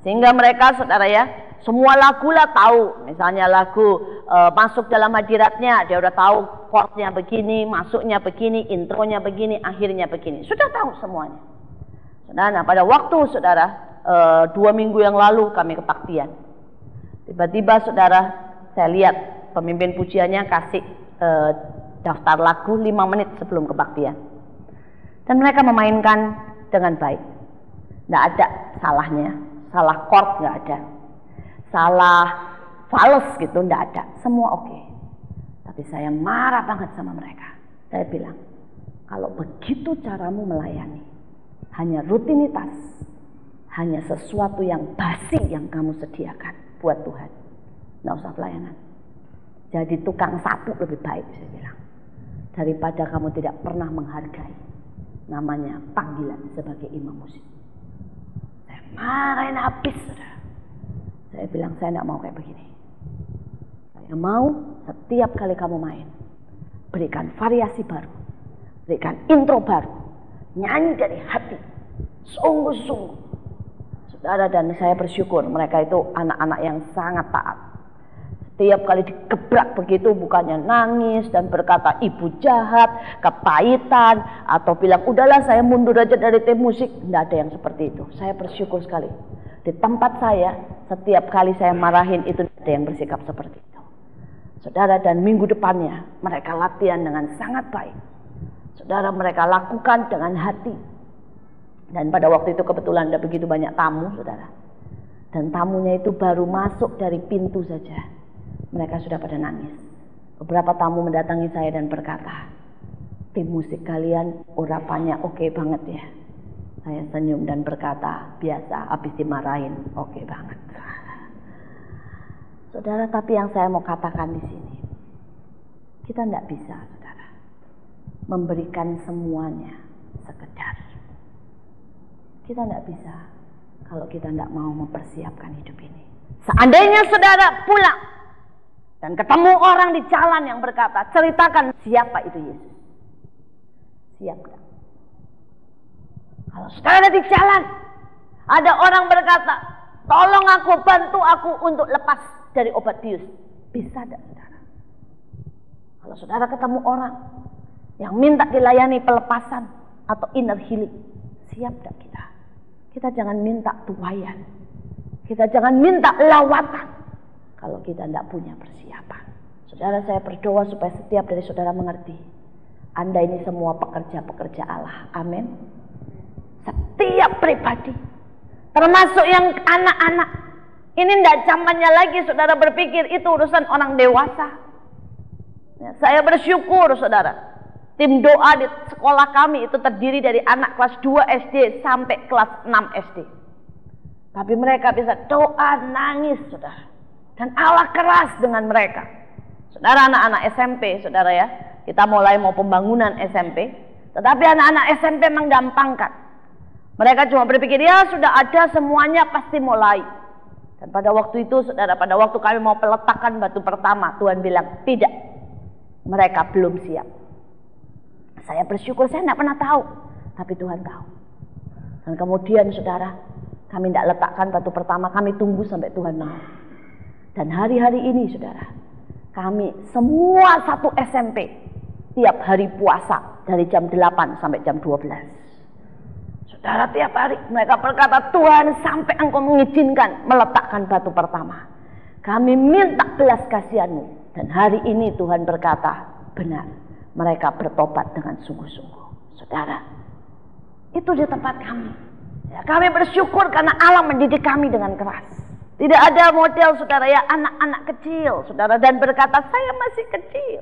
Sehingga mereka, saudara ya, semua lagu lah tahu. Misalnya lagu masuk dalam hadiratnya, dia udah tahu chordnya begini, masuknya begini, intronya begini, akhirnya begini. Sudah tahu semuanya. Nah, pada waktu saudara 2 minggu yang lalu kami kebaktian. Tiba-tiba saudara, saya lihat pemimpin pujiannya kasih daftar lagu 5 menit sebelum kebaktian. Dan mereka memainkan dengan baik. Nggak ada salahnya, salah chord nggak ada, salah fals gitu nggak ada, semua oke. Tapi saya marah banget sama mereka. Saya bilang, kalau begitu caramu melayani, hanya rutinitas, hanya sesuatu yang basi yang kamu sediakan buat Tuhan, nggak usah pelayanan. Jadi tukang sapu lebih baik, saya bilang, daripada kamu tidak pernah menghargai namanya panggilan sebagai imam musik. Saya marahin habis, saudara. Saya bilang, saya tidak mau kayak begini. Saya mau setiap kali kamu main, berikan variasi baru, berikan intro baru, nyanyi dari hati, sungguh-sungguh. Saudara, dan saya bersyukur mereka itu anak-anak yang sangat taat. Setiap kali dikebrak begitu bukannya nangis dan berkata ibu jahat, kepahitan, atau bilang udahlah saya mundur aja dari tim musik. Tidak ada yang seperti itu. Saya bersyukur sekali. Di tempat saya, setiap kali saya marahin itu tidak ada yang bersikap seperti itu. Saudara, dan minggu depannya mereka latihan dengan sangat baik. Saudara, mereka lakukan dengan hati. Dan pada waktu itu kebetulan ada begitu banyak tamu, saudara. Dan tamunya itu baru masuk dari pintu saja, mereka sudah pada nangis. Beberapa tamu mendatangi saya dan berkata, tim musik kalian urapannya oke banget ya. Saya senyum dan berkata, biasa habis dimarahin oke banget. Saudara, tapi yang saya mau katakan di sini, kita tidak bisa, saudara, memberikan semuanya sekedar. Kita tidak bisa kalau kita tidak mau mempersiapkan hidup ini. Seandainya saudara pulang dan ketemu orang di jalan yang berkata, ceritakan siapa itu Yesus. Siap gak? Kalau saudara di jalan, ada orang berkata, tolong aku, bantu aku untuk lepas dari obat bius. Bisa gak saudara? Kalau saudara ketemu orang yang minta dilayani pelepasan atau inner healing, siap gak kita? Kita jangan minta tuayan. Kita jangan minta lawatan kalau kita tidak punya persiapan. Saudara, saya berdoa supaya setiap dari saudara mengerti, Anda ini semua pekerja-pekerja Allah. Amin. Setiap pribadi, termasuk yang anak-anak. Ini tidak zamannya lagi saudara berpikir itu urusan orang dewasa. Ya, saya bersyukur saudara, tim doa di sekolah kami itu terdiri dari anak kelas 2 SD sampai kelas 6 SD. Tapi mereka bisa doa, nangis saudara. Dan Allah keras dengan mereka. Saudara, anak-anak SMP, saudara ya, kita mulai mau pembangunan SMP. Tetapi anak-anak SMP menggampangkan. Mereka cuma berpikir, ya sudah ada semuanya pasti mulai. Dan pada waktu itu, saudara, pada waktu kami mau peletakan batu pertama, Tuhan bilang, tidak. Mereka belum siap. Saya bersyukur, saya tidak pernah tahu. Tapi Tuhan tahu. Dan kemudian, saudara, kami tidak letakkan batu pertama, kami tunggu sampai Tuhan mau. Dan hari-hari ini saudara, kami semua satu SMP tiap hari puasa dari jam 8 sampai jam 12. Saudara, tiap hari mereka berkata, Tuhan sampai engkau mengizinkan meletakkan batu pertama, kami minta belas kasihan-Mu. Dan hari ini Tuhan berkata, benar, mereka bertobat dengan sungguh-sungguh. Saudara, itu di tempat kami. Ya, kami bersyukur karena Allah mendidik kami dengan keras. Tidak ada model saudara ya, anak-anak kecil saudara, dan berkata saya masih kecil.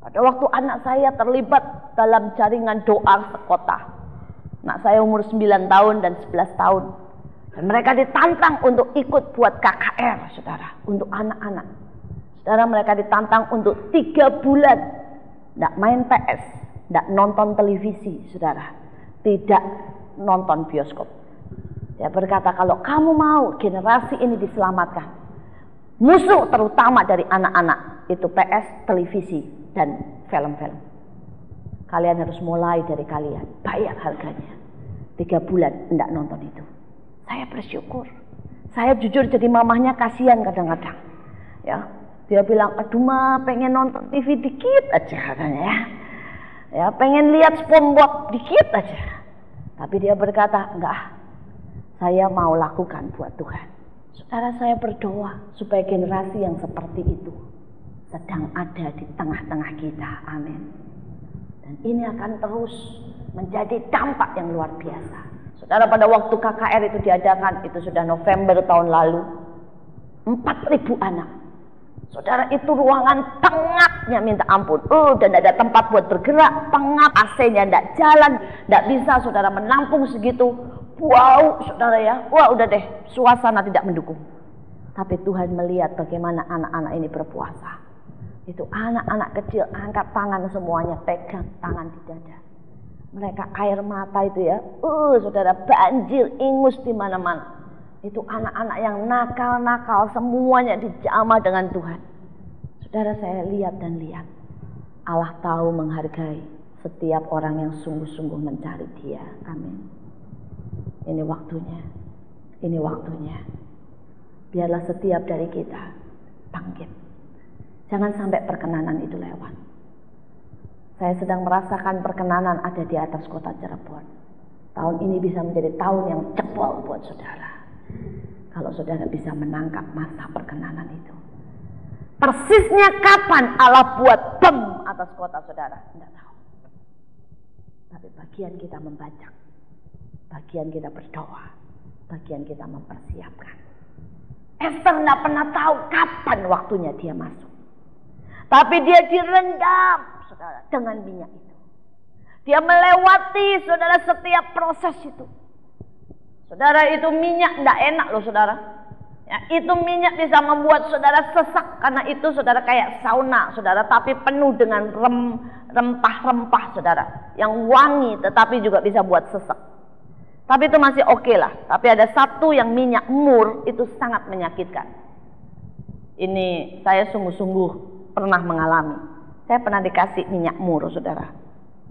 Pada waktu anak saya terlibat dalam jaringan doa sekota. Anak saya umur 9 tahun dan 11 tahun. Dan mereka ditantang untuk ikut buat KKR saudara, untuk anak-anak. Saudara, mereka ditantang untuk 3 bulan tidak main PS, tidak nonton televisi saudara, tidak nonton bioskop. Dia berkata, kalau kamu mau generasi ini diselamatkan, musuh terutama dari anak-anak itu PS, televisi, dan film-film. Kalian harus mulai dari kalian, bayar harganya. 3 bulan tidak nonton itu. Saya bersyukur. Saya jujur jadi mamahnya kasihan kadang-kadang. Ya, dia bilang, aduh ma, pengen nonton TV dikit aja katanya ya. Ya, pengen lihat SpongeBob dikit aja. Tapi dia berkata, enggak, saya mau lakukan buat Tuhan. Saudara, saya berdoa supaya generasi yang seperti itu sedang ada di tengah-tengah kita. Amin. Dan ini akan terus menjadi dampak yang luar biasa. Saudara, pada waktu KKR itu diadakan, itu sudah November tahun lalu, 4.000 anak. Saudara, itu ruangan pengapnya minta ampun. Dan tidak ada tempat buat bergerak, pengap, AC-nya tidak jalan, tidak bisa saudara menampung segitu. Wow, saudara ya, wah udah deh, suasana tidak mendukung. Tapi Tuhan melihat bagaimana anak-anak ini berpuasa. Itu anak-anak kecil, angkat tangan semuanya, pegang tangan di dada. Mereka air mata itu ya, saudara, banjir, ingus di mana-mana. Itu anak-anak yang nakal-nakal, semuanya dijamah dengan Tuhan. Saudara, saya lihat dan lihat, Allah tahu menghargai setiap orang yang sungguh-sungguh mencari Dia. Amin. Ini waktunya, ini waktunya. Biarlah setiap dari kita bangkit. Jangan sampai perkenanan itu lewat. Saya sedang merasakan perkenanan ada di atas kota Cirebon. Tahun ini bisa menjadi tahun yang jebol buat saudara. Kalau saudara bisa menangkap masa perkenanan itu. Persisnya kapan Allah buat bom atas kota saudara, tidak tahu. Tapi bagian kita membaca, bagian kita berdoa, bagian kita mempersiapkan. Esther tidak pernah tahu kapan waktunya dia masuk. Tapi dia direndam, saudara, dengan minyak itu. Dia melewati, saudara, setiap proses itu. Saudara, itu minyak tidak enak loh, saudara. Ya, itu minyak bisa membuat saudara sesak, karena itu saudara kayak sauna, saudara, tapi penuh dengan rempah-rempah, saudara, yang wangi, tetapi juga bisa buat sesak. Tapi itu masih oke lah. Tapi ada satu yang minyak mur, itu sangat menyakitkan. Ini saya sungguh-sungguh pernah mengalami. Saya pernah dikasih minyak mur, saudara,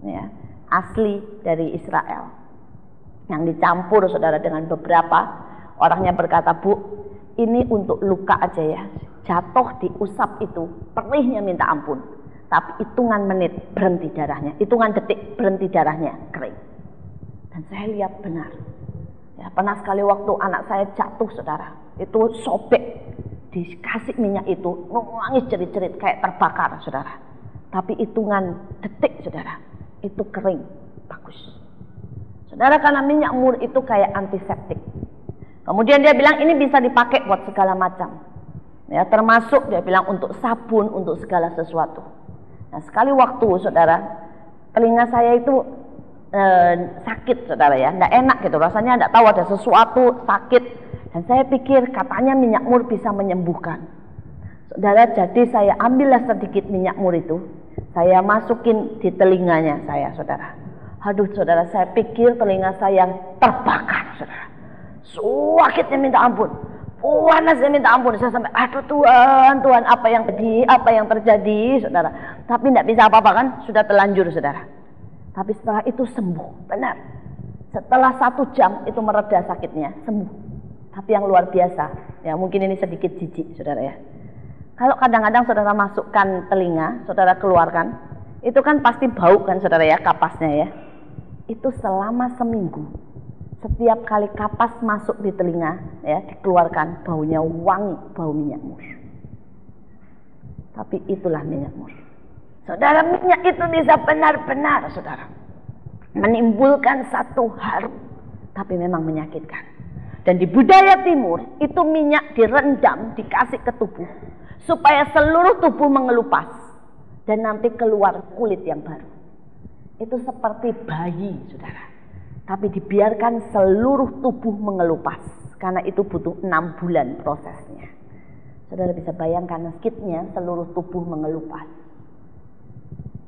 ya, asli dari Israel, yang dicampur, saudara, dengan beberapa. Orangnya berkata, Bu, ini untuk luka aja ya, jatuh diusap itu perihnya minta ampun, tapi hitungan menit berhenti darahnya, hitungan detik berhenti darahnya, kering. Dan saya lihat benar ya, pernah sekali waktu anak saya jatuh, saudara, itu sobek, dikasih minyak itu nangis jerit-jerit kayak terbakar, saudara. Tapi hitungan detik, saudara, itu kering, bagus. Saudara, karena minyak mur itu kayak antiseptik. Kemudian dia bilang ini bisa dipakai buat segala macam. Ya, termasuk dia bilang untuk sabun, untuk segala sesuatu. Nah, sekali waktu, saudara, telinga saya itu sakit, saudara ya, tidak enak gitu, rasanya tidak tahu ada sesuatu, sakit. Dan saya pikir katanya minyak mur bisa menyembuhkan. Saudara, jadi saya ambillah sedikit minyak mur itu, saya masukin di telinganya saya, saudara. Aduh, saudara, saya pikir telinga saya terbakar, saudara. Sakitnya minta ampun, panasnya minta ampun. Saya sampai, aduh Tuhan, Tuhan, apa yang terjadi, saudara. Tapi tidak bisa apa-apa kan, sudah terlanjur, saudara. Tapi setelah itu sembuh, benar. Setelah 1 jam itu mereda sakitnya, sembuh. Tapi yang luar biasa, ya mungkin ini sedikit jijik, saudara ya. Kalau kadang-kadang saudara masukkan telinga, saudara keluarkan, itu kan pasti bau kan, saudara ya, kapasnya ya. Itu selama seminggu, setiap kali kapas masuk di telinga, ya dikeluarkan, baunya wangi, bau minyak mur. Tapi itulah minyak mur. Saudara, minyak itu bisa benar-benar, saudara, menimbulkan satu harum, tapi memang menyakitkan. Dan di budaya timur, itu minyak direndam, dikasih ke tubuh, supaya seluruh tubuh mengelupas, dan nanti keluar kulit yang baru. Itu seperti bayi, saudara. Tapi dibiarkan seluruh tubuh mengelupas, karena itu butuh 6 bulan prosesnya. Saudara bisa bayangkan sakitnya seluruh tubuh mengelupas.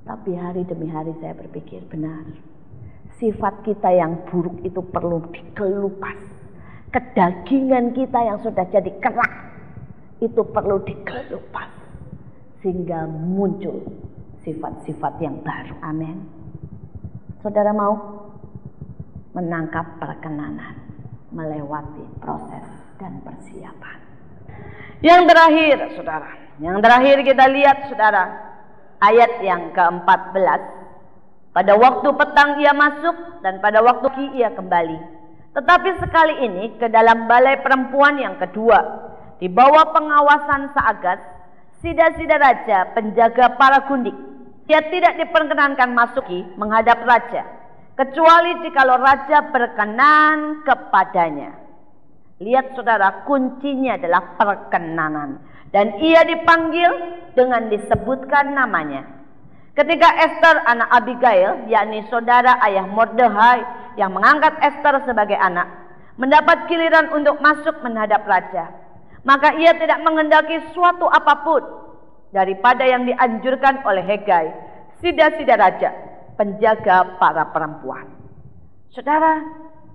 Tapi hari demi hari saya berpikir, benar, sifat kita yang buruk itu perlu dikelupas. Kedagingan kita yang sudah jadi kerak itu perlu dikelupas, sehingga muncul sifat-sifat yang baru. Amin. Saudara mau menangkap perkenanan, melewati proses dan persiapan. Yang terakhir, saudara, yang terakhir kita lihat, saudara, ayat yang ke-14. Pada waktu petang ia masuk dan pada waktu pagi ia kembali. Tetapi sekali ini ke dalam balai perempuan yang kedua, di bawah pengawasan Saagas, sida-sida raja, penjaga para gundik. Dia tidak diperkenankan masuki menghadap raja, kecuali jikalau raja berkenan kepadanya. Lihat saudara, kuncinya adalah perkenanan. Dan ia dipanggil dengan disebutkan namanya. Ketika Esther anak Abigail, yakni saudara ayah Mordehai yang mengangkat Esther sebagai anak, mendapat giliran untuk masuk menghadap raja, maka ia tidak menghendaki suatu apapun daripada yang dianjurkan oleh Hegai, sida-sida raja, penjaga para perempuan. Saudara,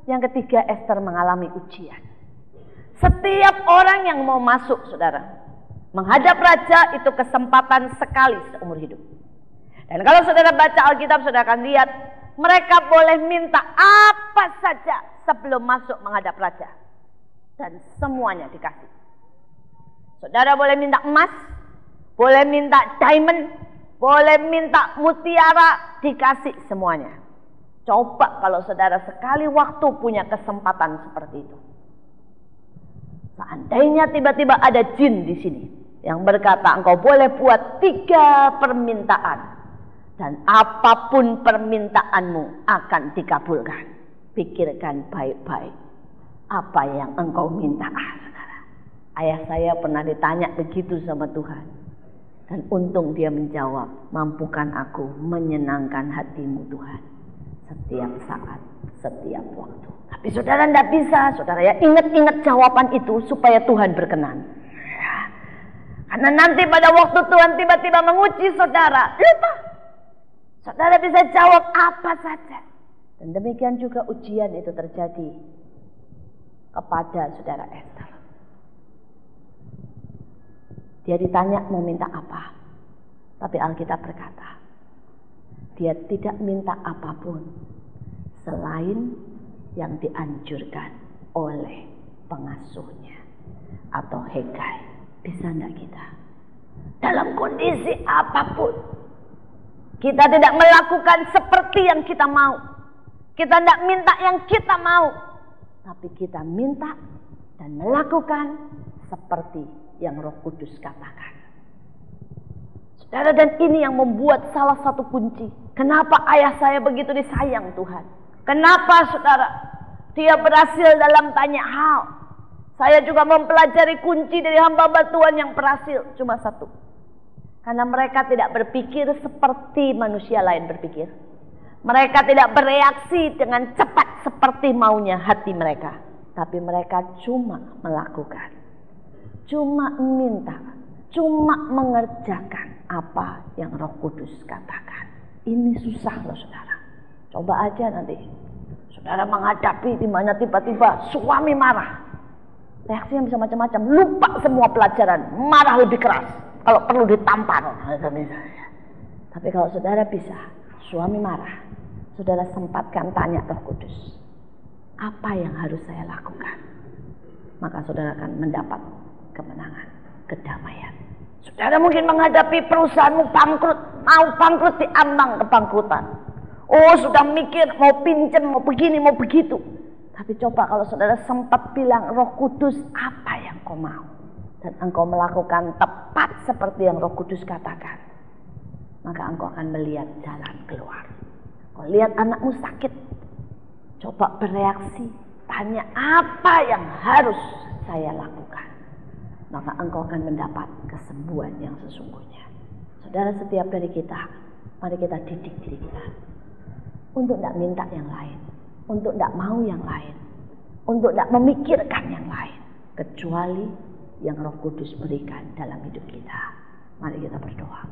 yang ketiga, Esther mengalami ujian. Setiap orang yang mau masuk, saudara, menghadap raja itu kesempatan sekali seumur hidup. Dan kalau saudara baca Alkitab, saudara akan lihat mereka boleh minta apa saja sebelum masuk menghadap raja. Dan semuanya dikasih. Saudara boleh minta emas, boleh minta diamond, boleh minta mutiara, dikasih semuanya. Coba kalau saudara sekali waktu punya kesempatan seperti itu. Seandainya tiba-tiba ada jin di sini yang berkata engkau boleh buat 3 permintaan. Dan apapun permintaanmu akan dikabulkan. Pikirkan baik-baik apa yang engkau minta, saudara. Ayah saya pernah ditanya begitu sama Tuhan. Dan untung dia menjawab, mampukan aku menyenangkan hatimu Tuhan. Setiap saat, setiap waktu. Tapi saudara tidak bisa, saudara ya. Ingat-ingat jawaban itu supaya Tuhan berkenan. Ya. Karena nanti pada waktu Tuhan tiba-tiba menguji saudara, lupa. Saudara bisa jawab apa saja. Dan demikian juga ujian itu terjadi kepada saudara Esther. Dia ditanya mau minta apa. Tapi Alkitab berkata, dia tidak minta apapun selain yang dianjurkan oleh pengasuhnya atau Hegai. Bisa enggak kita? Dalam kondisi apapun, kita tidak melakukan seperti yang kita mau. Kita tidak minta yang kita mau. Tapi kita minta dan melakukan seperti yang Roh Kudus katakan. Saudara, dan ini yang membuat salah satu kunci. Kenapa ayah saya begitu disayang Tuhan? Kenapa saudara? Dia berhasil dalam banyak hal. Saya juga mempelajari kunci dari hamba-hamba Tuhan yang berhasil. Cuma satu. Karena mereka tidak berpikir seperti manusia lain berpikir. Mereka tidak bereaksi dengan cepat seperti maunya hati mereka. Tapi mereka cuma melakukan. Cuma minta. Cuma mengerjakan apa yang Roh Kudus katakan. Ini susah loh saudara. Coba aja nanti. Saudara menghadapi di mana tiba-tiba suami marah. Reaksinya bisa macam-macam. Lupa semua pelajaran. Marah lebih keras. Kalau perlu ditampar. Tapi kalau saudara bisa, suami marah, saudara sempatkan tanya Roh Kudus, apa yang harus saya lakukan? Maka saudara akan mendapat kemenangan, kedamaian. Saudara mungkin menghadapi perusahaanmu bangkrut, mau bangkrut di ambang kebangkrutan. Oh sudah mikir mau pinjam, mau begini, mau begitu. Tapi coba kalau saudara sempat bilang, Roh Kudus apa yang kau mau? Dan engkau melakukan tepat seperti yang Roh Kudus katakan, maka engkau akan melihat jalan keluar. Kau lihat anakmu sakit, coba bereaksi, tanya apa yang harus saya lakukan, maka engkau akan mendapat kesembuhan yang sesungguhnya. Saudara, setiap dari kita, mari kita didik diri kita untuk tidak minta yang lain, untuk tidak mau yang lain, untuk tidak memikirkan yang lain, kecuali yang Roh Kudus berikan dalam hidup kita. Mari kita berdoa.